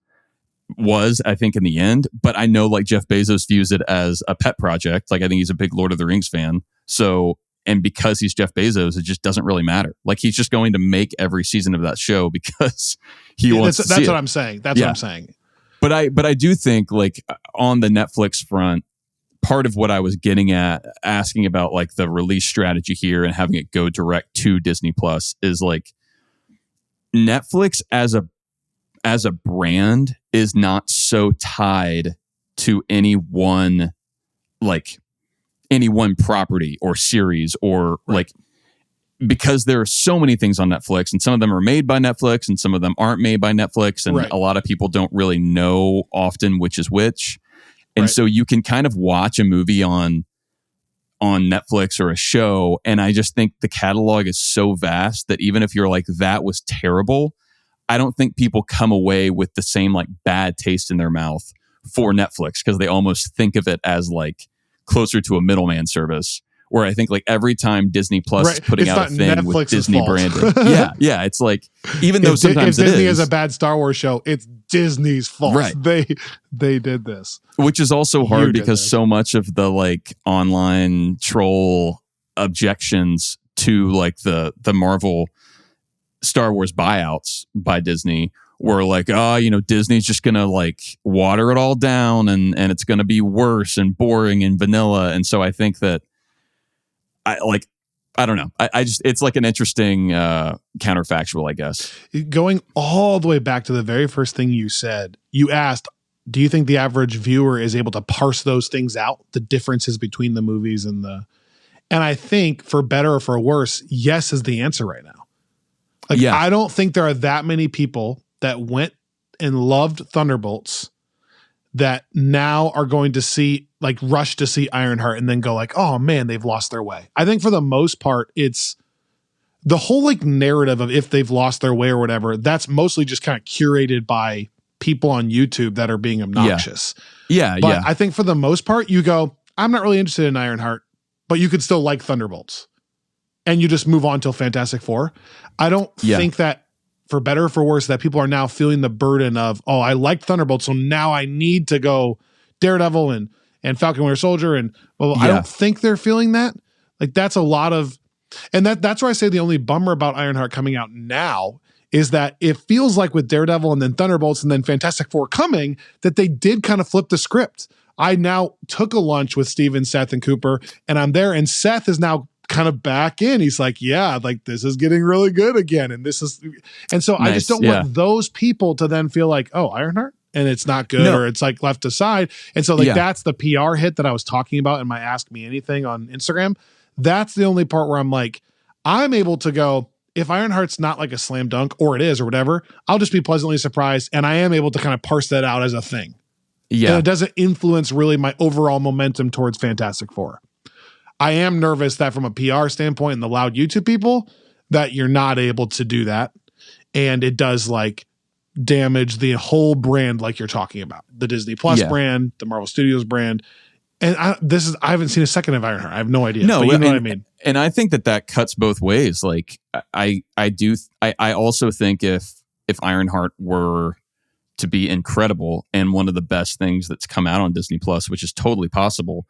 was, I think, in the end. But I know like Jeff Bezos views it as a pet project. Like I think he's a big Lord of the Rings fan. So, and because he's Jeff Bezos, it just doesn't really matter. Like he's just going to make every season of that show because he wants to see that's it. what I'm saying. That's what I'm saying. But I do think like on the Netflix front, part of what I was getting at, asking about like the release strategy here and having it go direct to Disney Plus is like Netflix as a brand is not so tied to any one property or series or like, because there are so many things on Netflix and some of them are made by Netflix and some of them aren't made by Netflix. And a lot of people don't really know often which is which. And so you can kind of watch a movie on Netflix or a show. And I just think the catalog is so vast that even if you're like, that was terrible, I don't think people come away with the same like bad taste in their mouth for Netflix because they almost think of it as like closer to a middleman service. Where I think like every time Disney Plus is putting out a thing with Disney branding. Yeah. It's like, even though sometimes if Disney has a bad Star Wars show, it's Disney's fault. Right. They did this. Which is also hard because so much of the like online troll objections to like the Marvel Star Wars buyouts by Disney were like, oh, you know, Disney's just going to like water it all down and it's going to be worse and boring and vanilla. And so I think that I don't know. I just, it's like an interesting counterfactual, I guess. Going all the way back to the very first thing you said, you asked, do you think the average viewer is able to parse those things out, the differences between the movies and I think for better or for worse, yes is the answer right now. Like, I don't think there are that many people that went and loved Thunderbolts that now are going to see, like, rush to see Ironheart and then go like, oh man, they've lost their way. I think for the most part, it's the whole like narrative of if they've lost their way or whatever, that's mostly just kind of curated by people on YouTube that are being obnoxious. But I think for the most part, you go, I'm not really interested in Ironheart, but you could still like Thunderbolts. And you just move on till Fantastic Four. I don't think that, for better or for worse, that people are now feeling the burden of, oh, I liked Thunderbolts, so now I need to go Daredevil and Falcon Winter Soldier. And I don't think they're feeling that. Like that's a lot of, and that's where I say the only bummer about Ironheart coming out now is that it feels like with Daredevil and then Thunderbolts and then Fantastic Four coming, that they did kind of flip the script. I now took a lunch with Steven, Seth, and Cooper, and I'm there, and Seth is now kind of back in. He's like, yeah, like this is getting really good again. And so nice. I just don't want those people to then feel like, oh, Ironheart, and it's not good or it's like left aside. And so like that's the PR hit that I was talking about in my Ask Me Anything on Instagram. That's the only part where I'm like, I'm able to go, if Ironheart's not like a slam dunk or it is or whatever, I'll just be pleasantly surprised. And I am able to kind of parse that out as a thing. Yeah. And it doesn't influence really my overall momentum towards Fantastic Four. I am nervous that from a PR standpoint and the loud YouTube people that you're not able to do that. And it does like damage the whole brand like you're talking about. The Disney Plus brand, the Marvel Studios brand. And I haven't seen a second of Ironheart. I have no idea. No, but you know what I mean? And I think that cuts both ways. Like I also think if Ironheart were to be incredible and one of the best things that's come out on Disney Plus, which is totally possible,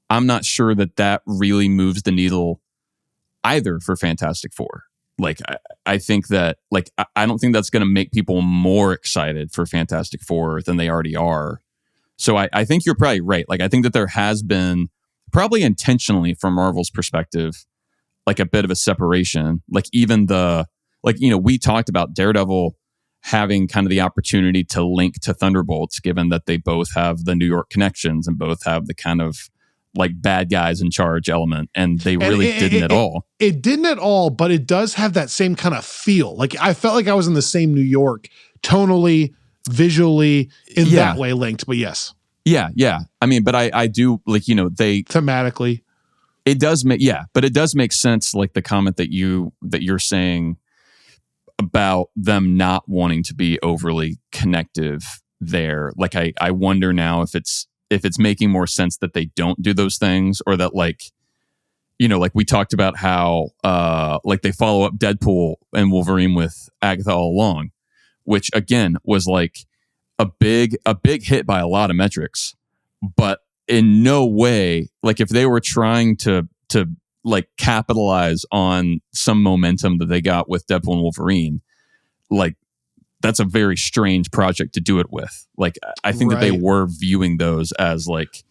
I'm not sure that really moves the needle either for Fantastic Four. Like, I think that, like, I don't think that's going to make people more excited for Fantastic Four than they already are. So I think you're probably right. Like, I think that there has been, probably intentionally from Marvel's perspective, like a bit of a separation. Like, even we talked about Daredevil having kind of the opportunity to link to Thunderbolts, given that they both have the New York connections and both have the kind of like bad guys in charge element, and they really didn't at all. It didn't at all, but it does have that same kind of feel. Like I felt like I was in the same New York, tonally, visually, in that way linked. But yes. Yeah. I mean, but I do like, they thematically. It does make, but it does make sense. Like the comment that you're saying about them not wanting to be overly connective there. Like I wonder now if it's making more sense that they don't do those things, or that like we talked about how like they follow up Deadpool and Wolverine with Agatha all along, which again was like a big hit by a lot of metrics, but in no way, like if they were trying to like capitalize on some momentum that they got with Deadpool and Wolverine, like that's a very strange project to do it with. Like I think that they were viewing those as like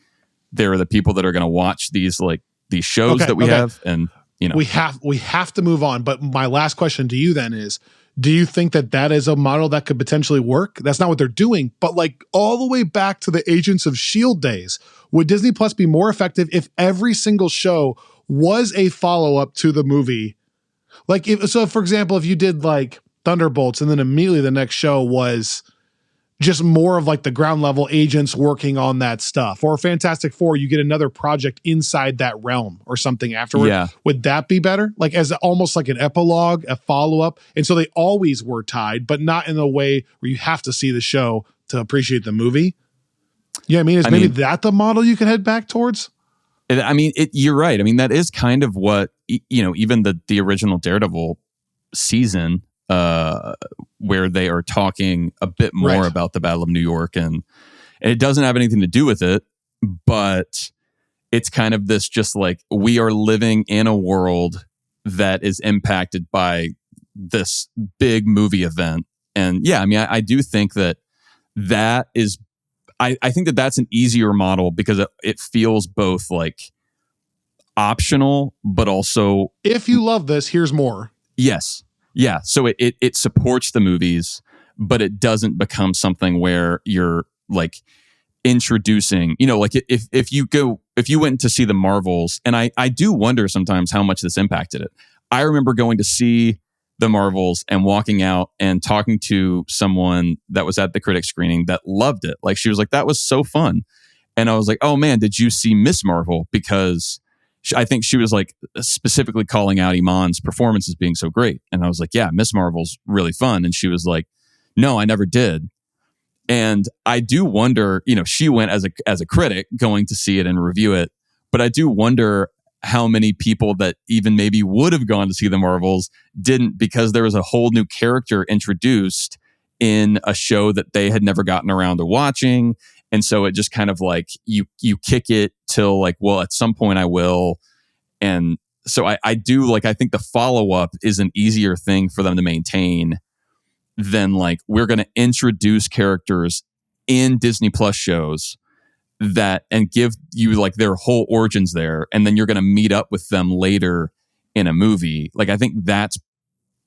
they're the people that are going to watch these shows that we have, and we have to move on. But my last question to you then is, do you think that is a model that could potentially work? That's not what they're doing, but like all the way back to the Agents of S.H.I.E.L.D. days, would Disney Plus be more effective if every single show was a follow-up to the movie? Like for example, if you did like Thunderbolts and then immediately the next show was just more of like the ground level agents working on that stuff, or Fantastic Four, you get another project inside that realm or something afterward. Yeah. Would that be better? Like as almost like an epilogue, a follow-up. And so they always were tied, but not in a way where you have to see the show to appreciate the movie. Yeah. I mean, is maybe that the model you can head back towards? I mean, you're right. I mean, that is kind of what, even the original Daredevil season, where they are talking a bit more about the Battle of New York, and it doesn't have anything to do with it, but it's kind of this just like we are living in a world that is impacted by this big movie event. And yeah, I mean, I do think that is, I think that that's an easier model because it feels both like optional, but also if you love this, here's more. Yes. Yeah, so it supports the movies, but it doesn't become something where you're like introducing, like if you went to see the Marvels, and I do wonder sometimes how much this impacted it. I remember going to see the Marvels and walking out and talking to someone that was at the critic screening that loved it. Like she was like, that was so fun. And I was like, oh man, did you see Miss Marvel? Because I think she was like specifically calling out Iman's performance as being so great. And I was like, yeah, Miss Marvel's really fun. And she was like, no, I never did. And I do wonder, she went as a critic going to see it and review it. But I do wonder how many people that even maybe would have gone to see the Marvels didn't, because there was a whole new character introduced in a show that they had never gotten around to watching. And so it just kind of like you kick it till like, well, at some point I will. And so I do like, I think the follow-up is an easier thing for them to maintain than like, we're going to introduce characters in Disney Plus shows and give you like their whole origins there. And then you're going to meet up with them later in a movie. Like, I think that's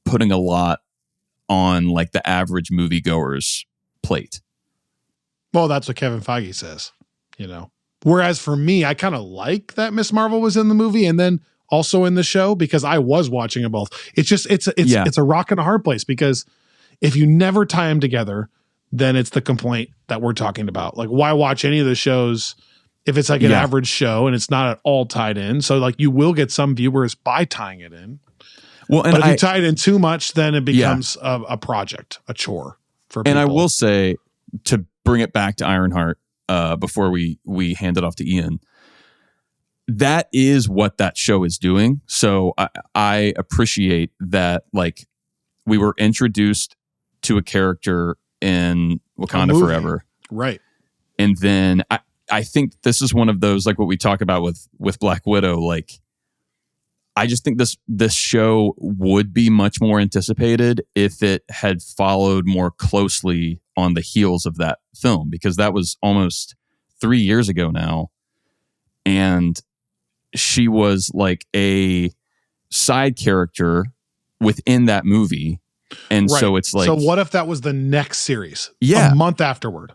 putting a lot on like the average moviegoer's plate. Well, that's what Kevin Feige says, Whereas for me, I kind of like that Miss Marvel was in the movie and then also in the show, because I was watching them both. It's just it's a rock and a hard place, because if you never tie them together, then it's the complaint that we're talking about. Like, why watch any of the shows if it's like an average show and it's not at all tied in? So like you will get some viewers by tying it in. Well, and but if you tie it in too much, then it becomes a project, a chore for people. And I will say, to bring it back to Ironheart, before we hand it off to Ian, that is what that show is doing. So I appreciate that, like, we were introduced to a character in Wakanda Forever. Right. And then I think this is one of those, like what we talk about with Black Widow, like, I just think this show would be much more anticipated if it had followed more closely on the heels of that film, because that was almost 3 years ago now. And she was like a side character within that movie. And so it's like, so what if that was the next series? Yeah. A month afterward.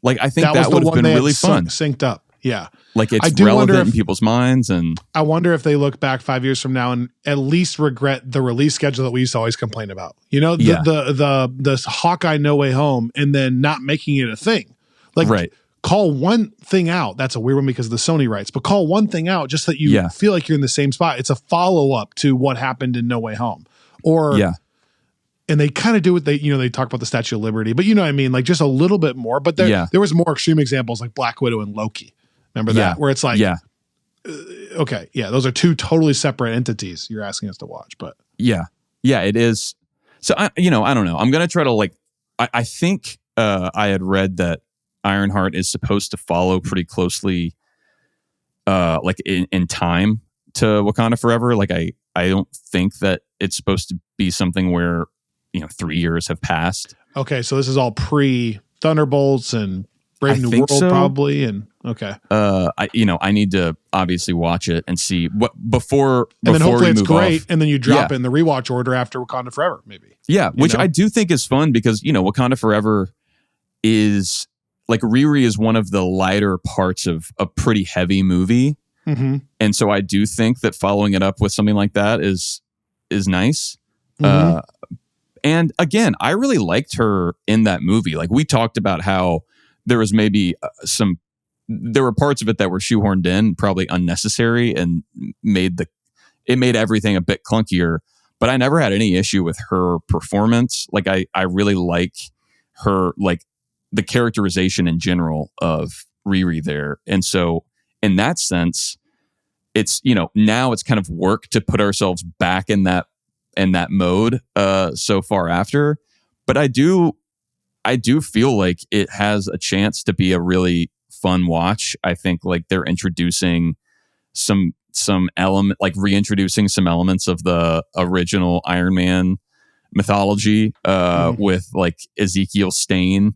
Like, I think that would have been really fun. Synced up. Yeah. Like I it's do wonder relevant in if- people's minds. And I wonder if they look back 5 years from now and at least regret the release schedule that we used to always complain about. You know, Yeah. the Hawkeye No Way Home and then not making it a thing. Like, right. call one thing out. That's a weird one because of the Sony rights, but call one thing out just that you Yeah. feel like you're in the same spot. It's a follow-up to what happened in No Way Home. Or Yeah. and they kind of do what they talk about the Statue of Liberty, but you know what I mean? Like just a little bit more, but there was more extreme examples like Black Widow and Loki. Remember that? Where it's like, okay, yeah, those are two totally separate entities you're asking us to watch, but yeah, it is. So I don't know. I'm going to try to I think I had read that Ironheart is supposed to follow pretty closely, like in time to Wakanda Forever. Like I don't think that it's supposed to be something where 3 years have passed. Okay, so this is all pre Thunderbolts and Brave New World, so. probably. And okay, I need to obviously watch it and see what before. And then hopefully it's great, off. and then you drop it in the rewatch order after Wakanda Forever, maybe. Yeah, which I do think is fun because Wakanda Forever is like Riri is one of the lighter parts of a pretty heavy movie, and so I do think that following it up with something like that is nice. And again, I really liked her in that movie. Like we talked about how there was maybe there were parts of it that were shoehorned in, probably unnecessary, and made everything a bit clunkier. But I never had any issue with her performance. Like I really like her, like the characterization in general of Riri there. And so in that sense, it's, now it's kind of work to put ourselves back in that mode so far after. But I do feel like it has a chance to be a really fun watch. I think like they're introducing some element, like reintroducing some elements of the original Iron Man mythology with like Ezekiel Stane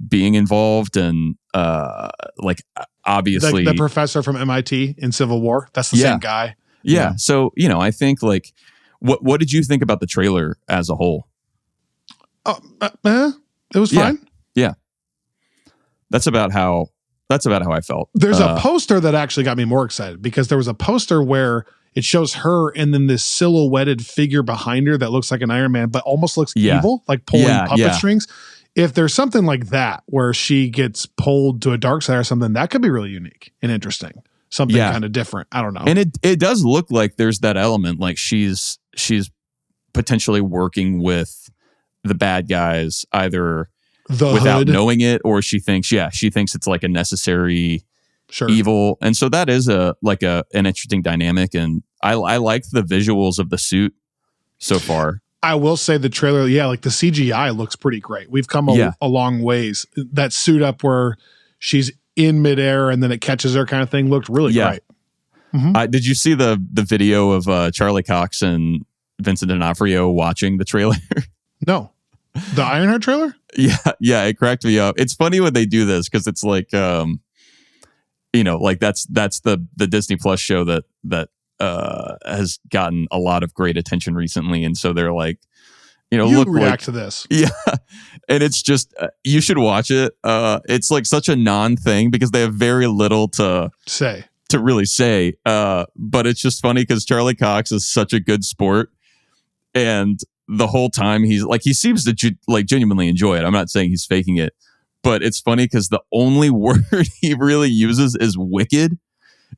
being involved and like obviously the professor from MIT in Civil War. That's the same guy. Yeah. So, I think like what did you think about the trailer as a whole? It was fine. Yeah. That's about how I felt. There's a poster that actually got me more excited because there was a poster where it shows her and then this silhouetted figure behind her that looks like an Iron Man, but almost looks evil, like pulling puppet strings. If there's something like that where she gets pulled to a dark side or something, that could be really unique and interesting. Something kind of different. I don't know. And it does look like there's that element, like she's potentially working with the bad guys either without hood. knowing it, or she thinks it's like a necessary evil. And so that is an interesting dynamic. And I like the visuals of the suit so far. I will say the trailer, like the CGI looks pretty great. We've come a long ways. That suit up where she's in midair and then it catches her kind of thing looked really great. Did you see the video of Charlie Cox and Vincent D'Onofrio watching the trailer? No. The Ironheart trailer? Yeah, it cracked me up. It's funny when they do this because it's like, like that's the Disney Plus show that has gotten a lot of great attention recently, and so they're like, look, react to this, and it's just you should watch it. It's like such a non-thing because they have very little to really say, but it's just funny because Charlie Cox is such a good sport, and the whole time he seems to genuinely enjoy it. I'm not saying he's faking it, but it's funny because the only word he really uses is wicked,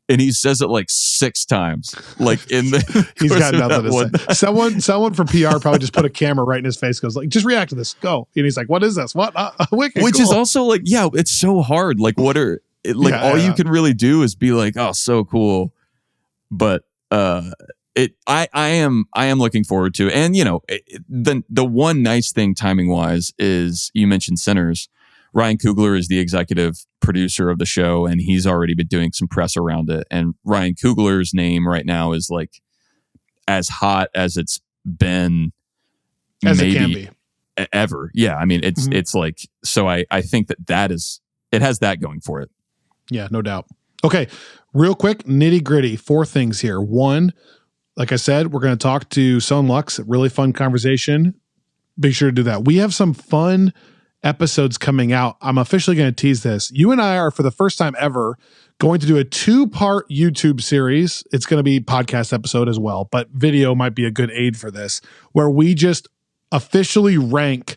and he says it like 6 times. Like in the he's got nothing to say. Someone from PR probably just put a camera right in his face, goes like, just react to this, go. And he's like, what is this? What? Wicked. Which is also like, it's so hard. Like all you can really do is be like, oh, so cool. But I am looking forward to, and the one nice thing timing wise is you mentioned Sinners. Ryan Coogler is the executive producer of the show, and he's already been doing some press around it. And Ryan Coogler's name right now is like as hot as it's been, as maybe it can be ever. Yeah, I mean it's like, so I think that it has that going for it. Yeah, no doubt. Okay, real quick, nitty gritty. 4 things here. 1. Like I said, we're going to talk to Son Lux. Really fun conversation. Be sure to do that. We have some fun episodes coming out. I'm officially going to tease this. You and I are, for the first time ever, going to do a 2-part YouTube series. It's going to be podcast episode as well, but video might be a good aid for this, where we just officially rank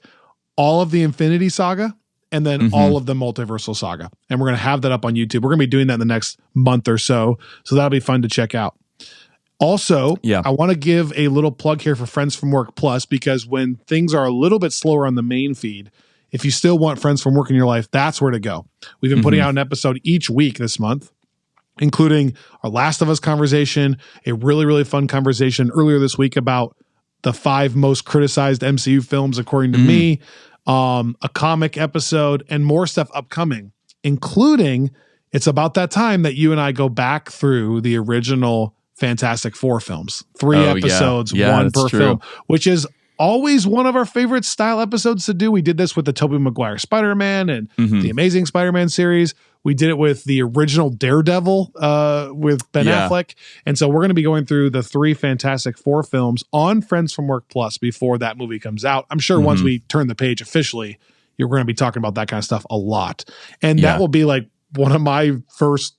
all of the Infinity Saga and then all of the Multiversal Saga. And we're going to have that up on YouTube. We're going to be doing that in the next month or so. So that'll be fun to check out. Also, I want to give a little plug here for Friends from Work Plus, because when things are a little bit slower on the main feed, if you still want Friends from Work in your life, that's where to go. We've been putting out an episode each week this month, including our Last of Us conversation, a really, really fun conversation earlier this week about the 5 most criticized MCU films, according to me, a comic episode, and more stuff upcoming, including it's about that time that you and I go back through the original Fantastic Four films. 3 episodes, one per film, which is always one of our favorite style episodes to do. We did this with the Tobey Maguire Spider-Man and the Amazing Spider-Man series. We did it with the original Daredevil with Ben Affleck. And so we're going to be going through the 3 Fantastic Four films on Friends from Work Plus before that movie comes out. I'm sure once we turn the page officially, you're going to be talking about that kind of stuff a lot. And that will be like one of my first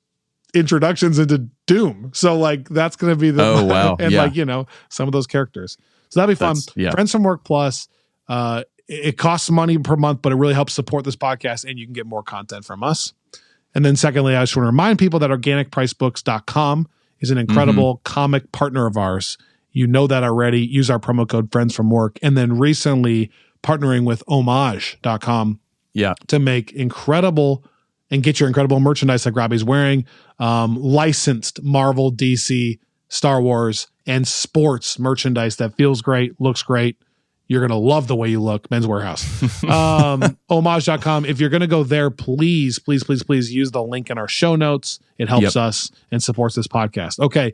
introductions into Doom. So like that's going to be the and like, you know, some of those characters. So that'll be fun. Friends from Work Plus. It costs money per month, but it really helps support this podcast, and you can get more content from us. And then secondly, I just want to remind people that organicpricebooks.com is an incredible comic partner of ours. You know that already. Use our promo code Friends from Work. And then recently partnering with HOMAGE.com to make incredible and get your incredible merchandise like Robby's wearing, licensed Marvel, DC, Star Wars, and sports merchandise that feels great, looks great. You're going to love the way you look. Men's Warehouse. Homage.com. If you're going to go there, please, please, please, please use the link in our show notes. It helps us and supports this podcast. Okay.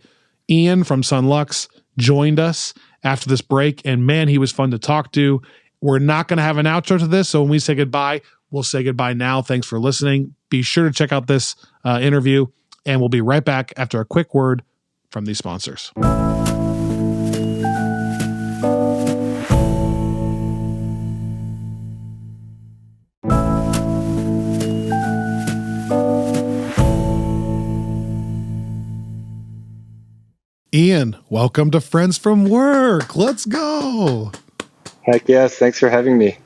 Ian from Son Lux joined us after this break, and man, he was fun to talk to. We're not going to have an outro to this, so when we say goodbye, we'll say goodbye now. Thanks for listening. Be sure to check out this interview, and we'll be right back after a quick word from these sponsors. Ian, welcome to Friends from Work. Let's go. Heck yes. Thanks for having me.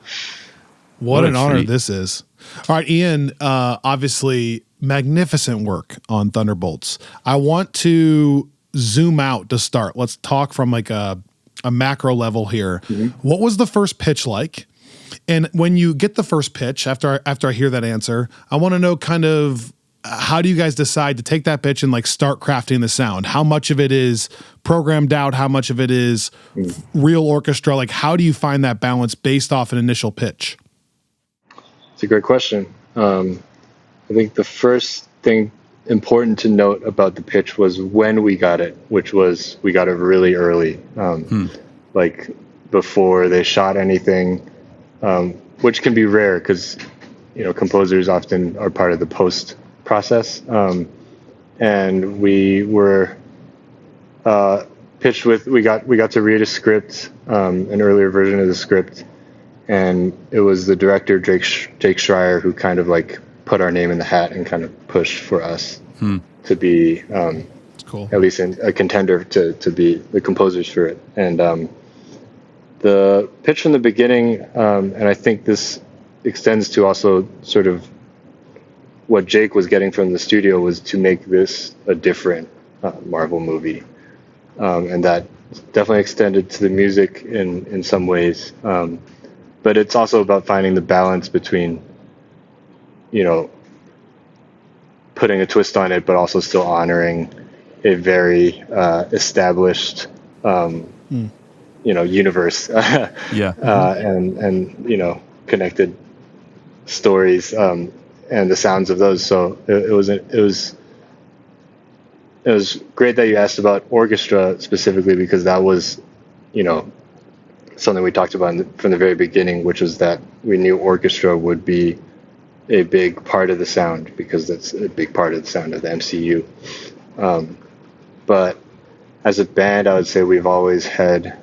What an honor this is. All right, Ian, obviously magnificent work on Thunderbolts. I want to zoom out to start. Let's talk from like a macro level here. What was the first pitch like? And when you get the first pitch, after I hear that answer, I want to know kind of how do you guys decide to take that pitch and like start crafting the sound? How much of it is programmed out? How much of it is real orchestra? Like, how do you find that balance based off an initial pitch? It's a great question. I think the first thing important to note about the pitch was when we got it, which was we got it really early, like before they shot anything, which can be rare because, you know, composers often are part of the post process. And we were pitched with, we got to read a script, an earlier version of the script, and it was the director, Jake Schreier, who kind of like put our name in the hat and kind of pushed for us to be at least a contender to be the composers for it. And the pitch from the beginning, and I think this extends to also sort of what Jake was getting from the studio, was to make this a different Marvel movie. And that definitely extended to the music in some ways. But it's also about finding the balance between, you know, putting a twist on it, but also still honoring a very established, you know, universe. And you know, connected stories. And the sounds of those. So it was great that you asked about orchestra specifically, because that was, you know, something we talked about from the very beginning, which was that we knew orchestra would be a big part of the sound, because that's a big part of the sound of the MCU. But as a band, I would say we've always had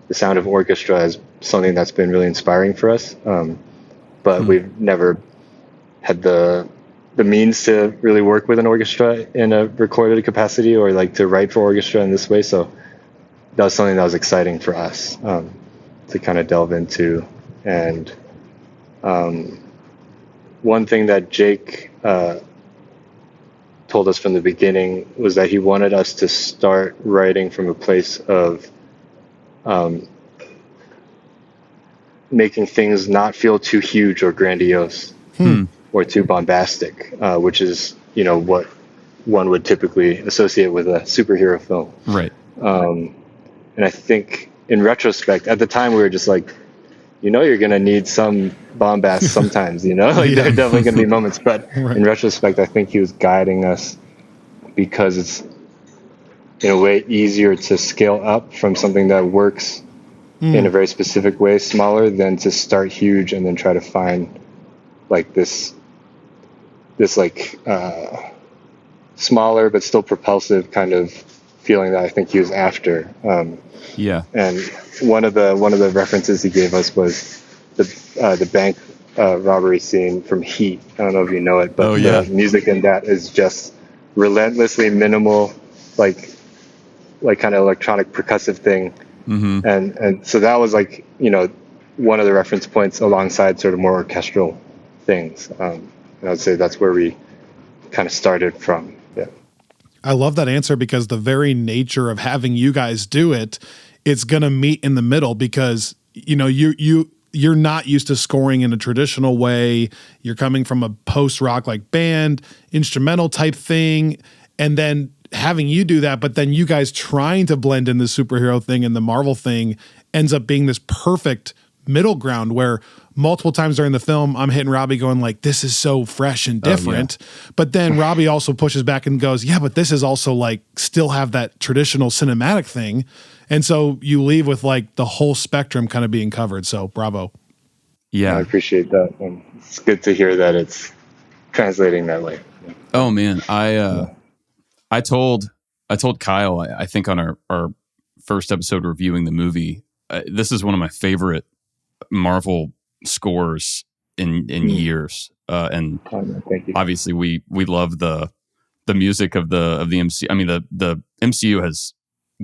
the sound of orchestra as something that's been really inspiring for us. but we've never had the means to really work with an orchestra in a recorded capacity, or like to write for orchestra in this way. So that was something that was exciting for us to kind of delve into. And one thing that Jake told us from the beginning was that he wanted us to start writing from a place of making things not feel too huge or grandiose or too bombastic, which is, you know, what one would typically associate with a superhero film. Right. And I think in retrospect, at the time we were just like, you know, you're going to need some bombast sometimes, you know, like there are definitely going to be moments, but in retrospect, I think he was guiding us because it's in a way easier to scale up from something that works in a very specific way, smaller, than to start huge and then try to find like this like smaller but still propulsive kind of feeling that I think he was after. And one of the references he gave us was the bank robbery scene from Heat. I don't know if you know it, but the music in that is just relentlessly minimal, like kind of electronic percussive thing. And so that was like, you know, one of the reference points alongside sort of more orchestral things. And I would say that's where we kind of started from. Yeah. I love that answer, because the very nature of having you guys do it, it's going to meet in the middle, because, you know, you're not used to scoring in a traditional way. You're coming from a post-rock like band, instrumental type thing, and then having you do that, but then you guys trying to blend in the superhero thing and the Marvel thing ends up being this perfect middle ground where multiple times during the film, I'm hitting Robby going like, this is so fresh and different. But then Robby also pushes back and goes, yeah, but this is also like still have that traditional cinematic thing. And so you leave with like the whole spectrum kind of being covered. So bravo. Yeah. I appreciate that. And it's good to hear that it's translating that way. Yeah. Oh man. I told Kyle, I think on our first episode reviewing the movie, this is one of my favorite Marvel scores in years. And thank you. Obviously we love the music of the MCU. I mean, the MCU has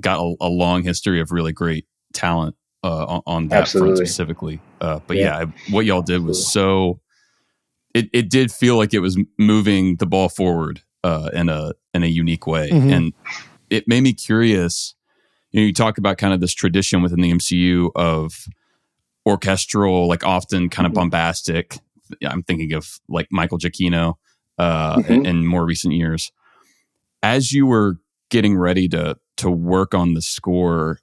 got a long history of really great talent on that front specifically. But what y'all did was so, it did feel like it was moving the ball forward in a unique way. And it made me curious. You know, you talk about kind of this tradition within the MCU of orchestral, like often kind of bombastic. I'm thinking of like Michael Giacchino in more recent years. As you were getting ready to work on the score,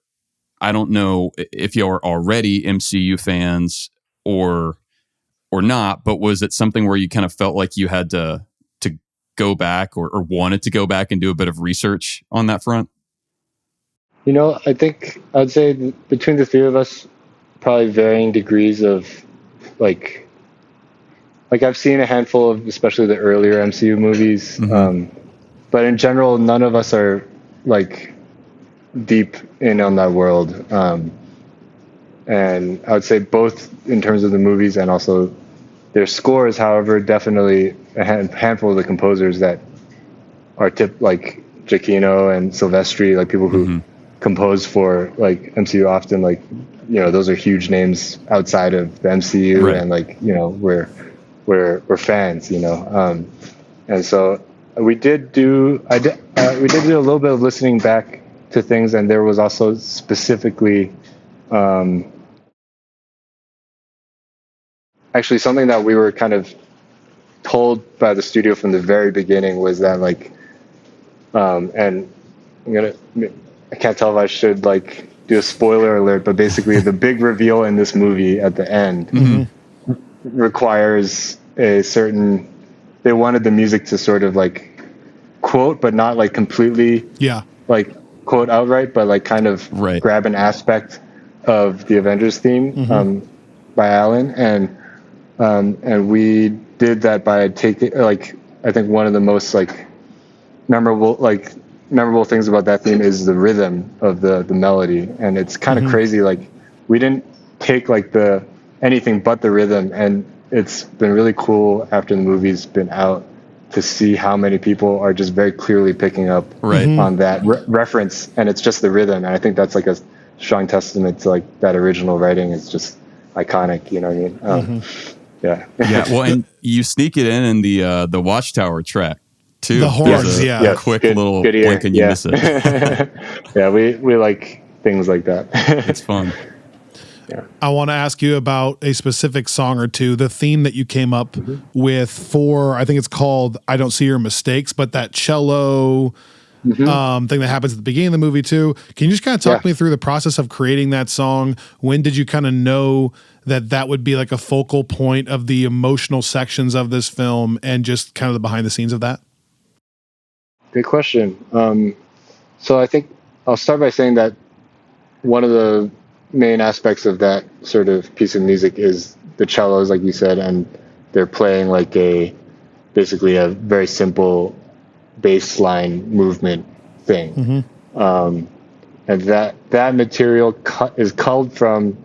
I don't know if you're already MCU fans or not, but was it something where you kind of felt like you had to go back or wanted to go back and do a bit of research on that front? You know, I think I'd say between the three of us, probably varying degrees of like I've seen a handful of especially the earlier MCU movies, but in general, none of us are like deep in on that world. And I would say both in terms of the movies and also their scores, however, definitely a handful of the composers that are like Giacchino and Silvestri, like people who compose for like MCU often, like, you know, those are huge names outside of the MCU, and like, you know, we're fans, you know. And so we did do a little bit of listening back to things, and there was also specifically actually something that we were kind of told by the studio from the very beginning was that like and I can't tell if I should like do a spoiler alert, but basically the big reveal in this movie at the end requires a certain, they wanted the music to sort of like quote, but not like completely like quote outright, but like kind of grab an aspect of the Avengers theme by Alan. And we did that by taking, like, I think one of the most like memorable things about that theme is the rhythm of the melody. And it's kind of crazy. Like we didn't take like anything but the rhythm and it's been really cool after the movie's been out to see how many people are just very clearly picking up on that reference, and it's just the rhythm. And I think that's like a strong testament to like that original writing. It's just iconic, you know what I mean? Yeah. Well, and you sneak it in the Watchtower track too. The horns, Quick little good blink and you miss it. Yeah, we like things like that. It's fun. Yeah. I want to ask you about a specific song or two, the theme that you came up with for, I think it's called I Don't See Your Mistakes, but that cello thing that happens at the beginning of the movie too. Can you just kind of talk me through the process of creating that song? When did you kind of know that would be like a focal point of the emotional sections of this film, and just kind of the behind the scenes of that? Good question. So I think I'll start by saying that one of the main aspects of that sort of piece of music is the cellos, like you said, and they're playing like basically a very simple bass line movement thing. And that material is culled from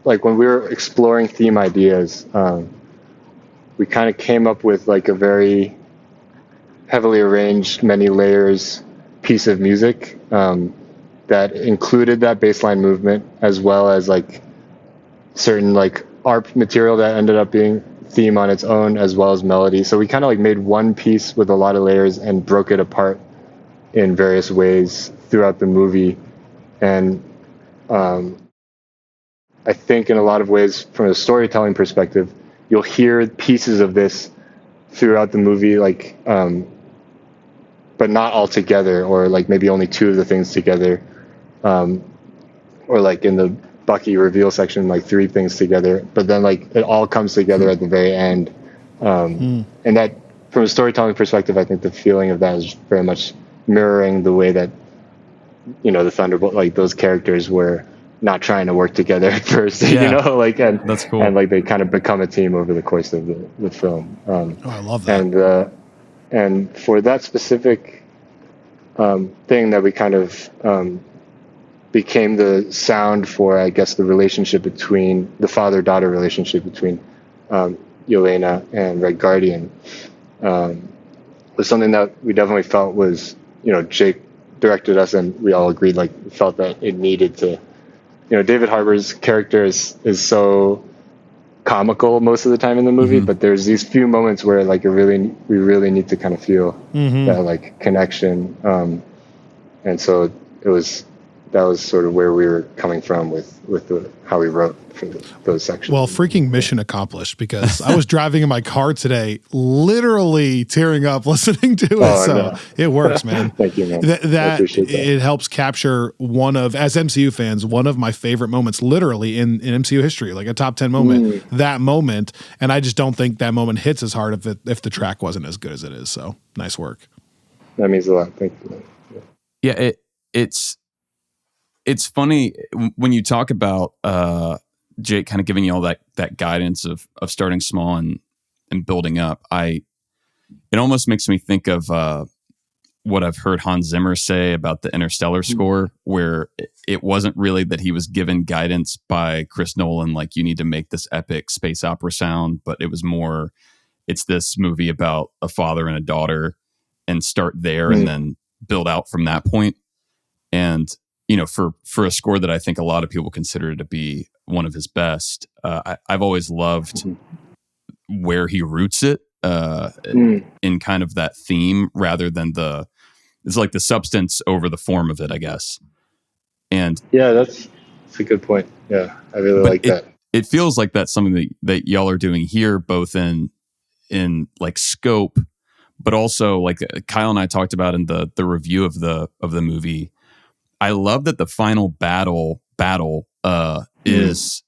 like when we were exploring theme ideas, we kind of came up with like a very heavily arranged, many layers piece of music that included that bassline movement, as well as like certain like ARP material that ended up being theme on its own, as well as melody. So we kind of like made one piece with a lot of layers and broke it apart in various ways throughout the movie. And I think in a lot of ways, from a storytelling perspective, you'll hear pieces of this throughout the movie, like but not all together, or like maybe only two of the things together, or like in the Bucky reveal section, like three things together, but then like it all comes together at the very end. And that, from a storytelling perspective, I think the feeling of that is very much mirroring the way that, you know, the Thunderbolt, like those characters were not trying to work together at first, you know, like, and that's cool. And like they kind of become a team over the course of the film. I love that. And for that specific thing that we kind of became the sound for, I guess, the relationship between the father-daughter relationship between Yelena and Red Guardian, was something that we definitely felt was, you know, Jake directed us, and we all agreed, like, felt that it needed to, you know, David Harbour's character is so comical most of the time in the movie, but there's these few moments where like we really need to kind of feel that like connection, and so that was sort of where we were coming from with how we wrote for those sections. Well, freaking mission accomplished, because I was driving in my car today, literally tearing up listening to it. So it works, man. Thank you, man. That it helps capture one of, as MCU fans, one of my favorite moments, literally in MCU history, like a top 10 moment. That moment, and I just don't think that moment hits as hard if the track wasn't as good as it is. So nice work. That means a lot. Thank you. Yeah, it's funny when you talk about Jake kind of giving you all that guidance of starting small and building up. It almost makes me think of what I've heard Hans Zimmer say about the Interstellar score, where it wasn't really that he was given guidance by Chris Nolan, like you need to make this epic space opera sound, but it was more, it's this movie about a father and a daughter, and start there and then build out from that point. And you know, for a score that I think a lot of people consider to be one of his best, I've always loved where he roots it in kind of that theme, rather than it's like the substance over the form of it, I guess. And yeah, that's a good point. Yeah, I really like that. It feels like that's something that y'all are doing here, both in like scope, but also like Kyle and I talked about in the review of the movie. I love that the final battle is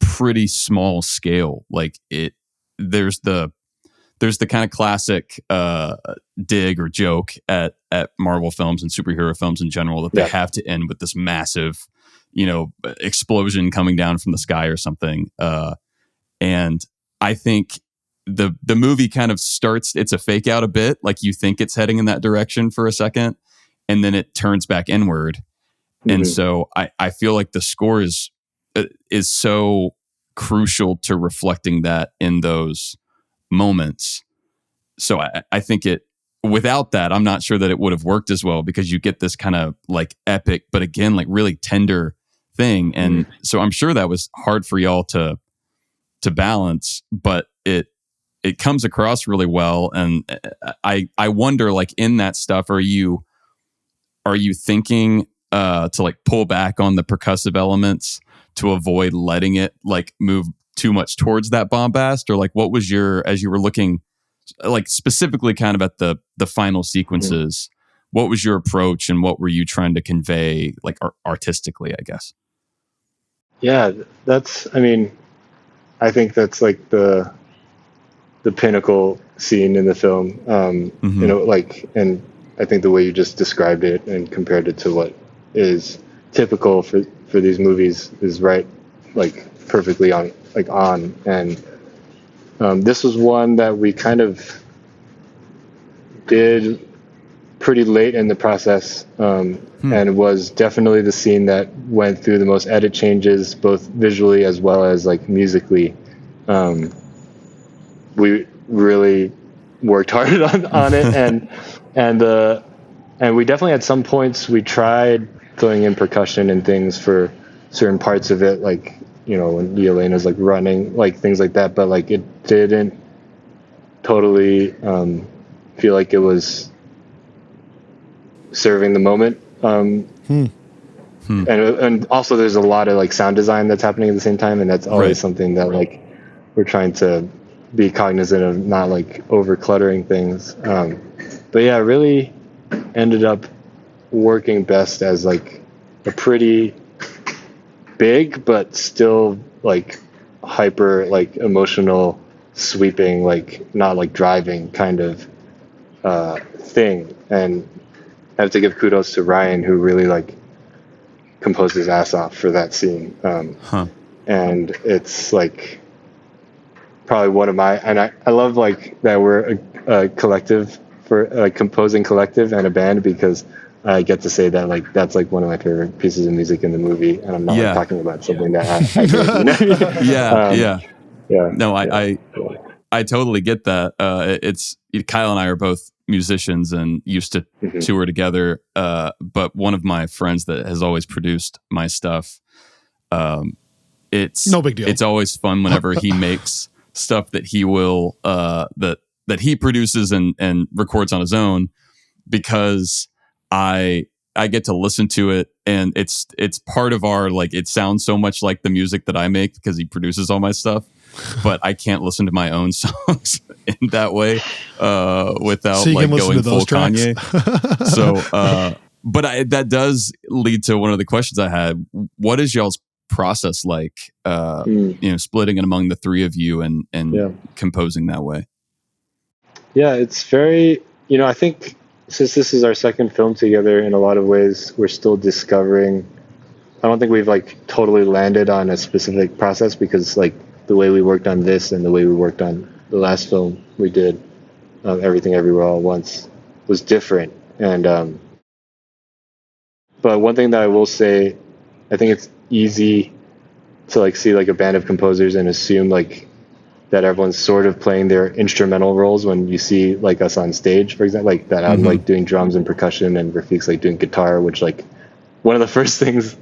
pretty small scale. Like there's the kind of classic dig or joke at Marvel films and superhero films in general, that they have to end with this massive, you know, explosion coming down from the sky or something. And I think the movie kind of starts, it's a fake out a bit, like you think it's heading in that direction for a second, and then it turns back inward. And so I feel like the score is so crucial to reflecting that in those moments. So I think without that, I'm not sure that it would have worked as well, because you get this kind of like epic, but again, like really tender thing. And so I'm sure that was hard for y'all to balance, but it comes across really well. And I wonder, like, in that stuff, are you thinking to like pull back on the percussive elements to avoid letting it like move too much towards that bombast? Or like, what was as you were looking like specifically kind of at the final sequences, what was your approach and what were you trying to convey like artistically, I guess? Yeah, I think that's like the pinnacle scene in the film. And I think the way you just described it and compared it to what is typical for these movies is right, like perfectly on. And this was one that we kind of did pretty late in the process, and was definitely the scene that went through the most edit changes, both visually as well as like musically. We really worked hard on it, and we definitely at some points we tried throwing in percussion and things for certain parts of it, like when Yelena's like running, like things like that, but like it didn't totally feel like it was serving the moment. And also there's a lot of like sound design that's happening at the same time, and that's always something that like we're trying to be cognizant of, not like over cluttering things. But yeah, it really ended up working best as like a pretty big but still like hyper like emotional sweeping, like not like driving kind of thing. And I have to give kudos to Ryan, who really like composed his ass off for that scene. And it's like probably one of my, and I love like that we're a collective, for like composing collective and a band, because I get to say that like that's like one of my favorite pieces of music in the movie, and I'm not like, talking about something that I did, No, I totally get that. It's Kyle and I are both musicians and used to tour together. But one of my friends that has always produced my stuff, it's no big deal. It's always fun whenever he makes stuff that he will that he produces and records on his own, because I get to listen to it, and it's part of our, like, it sounds so much like the music that I make because he produces all my stuff, but I can't listen to my own songs in that way without like going full Kanye. So, but that does lead to one of the questions I had. What is y'all's process like? Splitting it among the three of you and composing that way. Yeah, it's very, I think since this is our second film together, in a lot of ways, we're still discovering. I don't think we've like totally landed on a specific process, because like the way we worked on this and the way we worked on the last film we did, Everything Everywhere All at Once, was different. And but one thing that I will say, I think it's easy to like see like a band of composers and assume like that everyone's sort of playing their instrumental roles when you see like us on stage, for example, like that I'm like doing drums and percussion and Rafiq's like doing guitar, which like one of the first things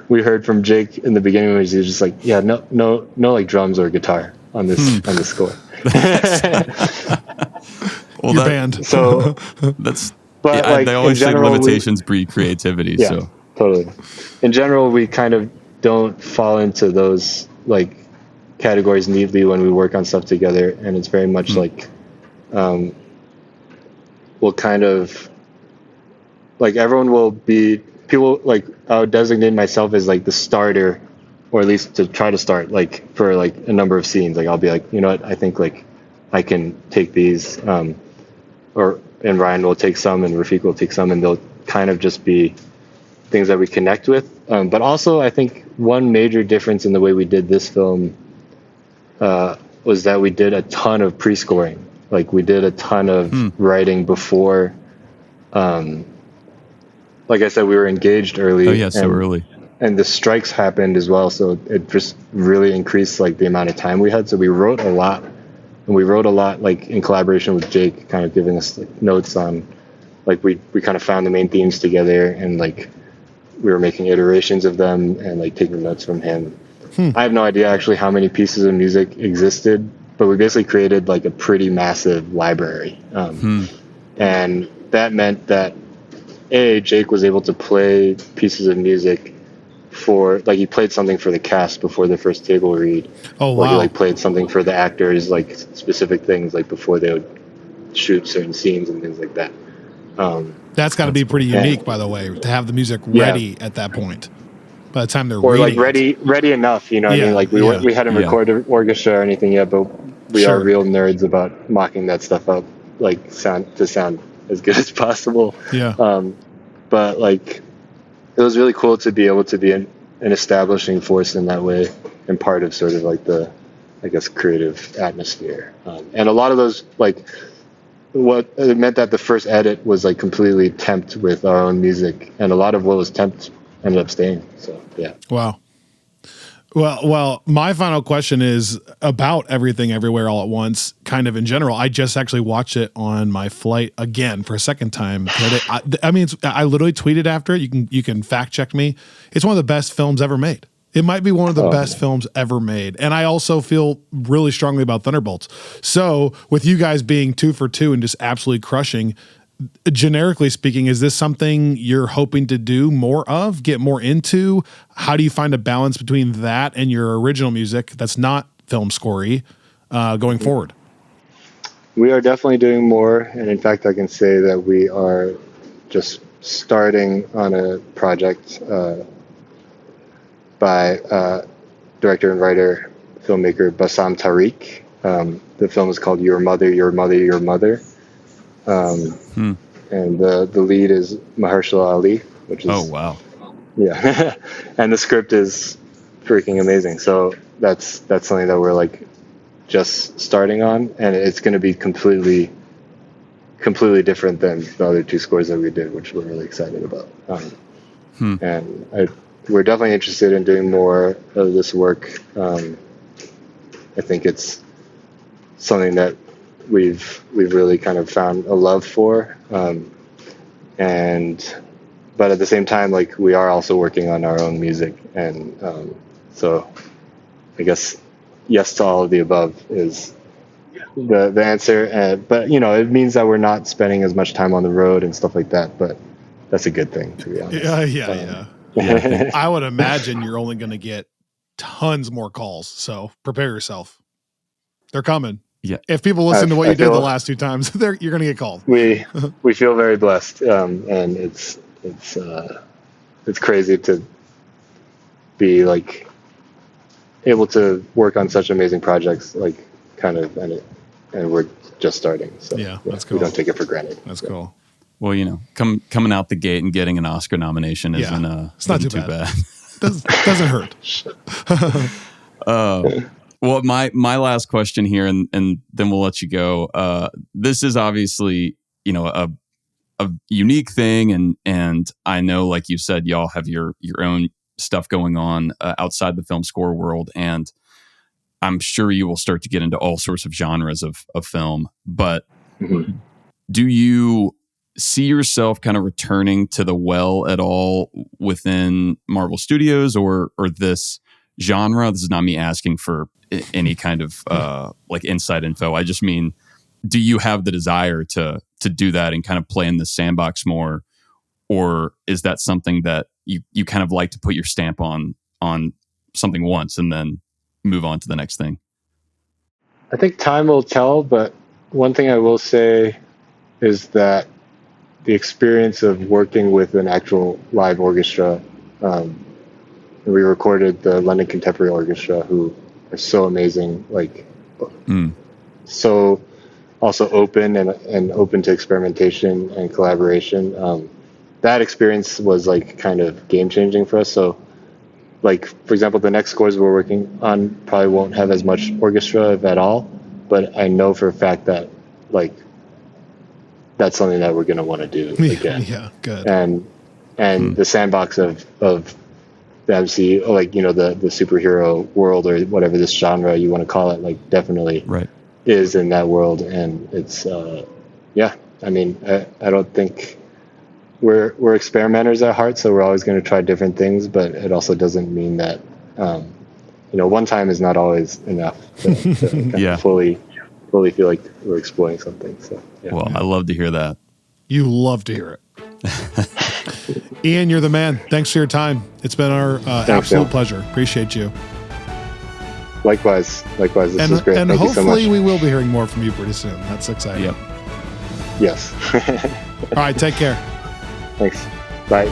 we heard from Jake in the beginning was he was just like, yeah, no like drums or guitar on this on the score. Well, your band. So that's, but like they always say limitations breed creativity. Yeah, so totally. In general, we kind of don't fall into those like categories neatly when we work on stuff together, and it's very much like we'll kind of like everyone will be people like I would designate myself as like the starter, or at least to try to start like for like a number of scenes. Like I'll be like, you know what, I think like I can take these, and Ryan will take some and Rafiq will take some, and they'll kind of just be things that we connect with. But also I think one major difference in the way we did this film was that we did a ton of pre-scoring. Like we did a ton of writing before. Like I said, we were engaged early. So early. and the strikes happened as well, so it just really increased like the amount of time we had. So we wrote a lot, and we wrote a lot like in collaboration with Jake, kind of giving us like, notes on, like we kind of found the main themes together, and like we were making iterations of them and like taking notes from him. I have no idea actually how many pieces of music existed, but we basically created like a pretty massive library. And that meant that Jake was able to play pieces of music for, like, he played something for the cast before the first table read. Oh, or wow. he like played something for the actors, like specific things, like before they would shoot certain scenes and things like that. That's got to be pretty unique, by the way, to have the music ready at that point. By the time they're reading, like ready enough, you know what I mean? Like we hadn't recorded orchestra or anything yet, but we are real nerds about mocking that stuff up, like sound as good as possible. Yeah. But like, it was really cool to be able to be an establishing force in that way, and part of sort of like the, I guess, creative atmosphere. And a lot of those, like, what it meant that the first edit was like completely temped with our own music, and a lot of what was temped ended up staying. So yeah. Wow. Well, my final question is about Everything Everywhere All at Once, kind of in general. I just actually watched it on my flight again for a second time. I mean, I literally tweeted after it. You can fact check me. It's one of the best films ever made. It might be one of the best films ever made. And I also feel really strongly about Thunderbolts. So with you guys being 2 for 2 and just absolutely crushing, generically speaking, is this something you're hoping to do more of, get more into? How do you find a balance between that and your original music that's not film scorey going forward? We are definitely doing more. And in fact, I can say that we are just starting on a project by director and writer, filmmaker Bassam Tariq. The film is called Your Mother, Your Mother, Your Mother. And the lead is Mahershala Ali, which is, oh wow, yeah. And the script is freaking amazing. So that's something that we're like just starting on, and it's going to be completely different than the other 2 scores that we did, which we're really excited about. And we're definitely interested in doing more of this work. I think it's something that we've really kind of found a love for, but at the same time, like, we are also working on our own music, and so I guess yes to all of the above is the answer. But you know, it means that we're not spending as much time on the road and stuff like that, but that's a good thing, to be honest. Yeah. I would imagine you're only going to get tons more calls, so prepare yourself. They're coming. Yeah. If people listen to what you did the last 2 times, you're going to get called. We feel very blessed, and it's crazy to be like able to work on such amazing projects, like, kind of, and we're just starting. So yeah, that's cool. We don't take it for granted. That's cool. Well, you know, coming out the gate and getting an Oscar nomination isn't it's not too bad. Doesn't hurt. Well, my last question here, and then we'll let you go. This is obviously, you know, a unique thing, and I know, like you said, y'all have your own stuff going on outside the film score world, and I'm sure you will start to get into all sorts of genres of film. But do you see yourself kind of returning to the well at all within Marvel Studios or this genre? This is not me asking for any kind of like inside info. I just mean, do you have the desire to do that and kind of play in the sandbox more, or is that something that you kind of like to put your stamp on something once and then move on to the next thing? I think time will tell, but one thing I will say is that the experience of working with an actual live orchestra, we recorded the London Contemporary Orchestra, who are so amazing, like so also open and open to experimentation and collaboration. That experience was like kind of game changing for us. So, like, for example, the next scores we're working on probably won't have as much orchestra, if at all, but I know for a fact that, like, that's something that we're going to want to do again. Yeah, good. And the sandbox of the MC, like, you know, the superhero world or whatever this genre you want to call it, like definitely Right. is in that world. And it's, yeah, I mean, I don't think we're experimenters at heart, so we're always going to try different things, but it also doesn't mean that, you know, one time is not always enough to kind Yeah. of fully feel like we're exploring something. So, yeah. Well, I love to hear that. You love to hear it. Ian, you're the man. Thanks for your time. It's been our absolute pleasure. Appreciate you. Likewise. This was great. And Thank you so hopefully much. we will be hearing more from you pretty soon. That's exciting. Yep. Yes. All right, take care. Thanks. Bye.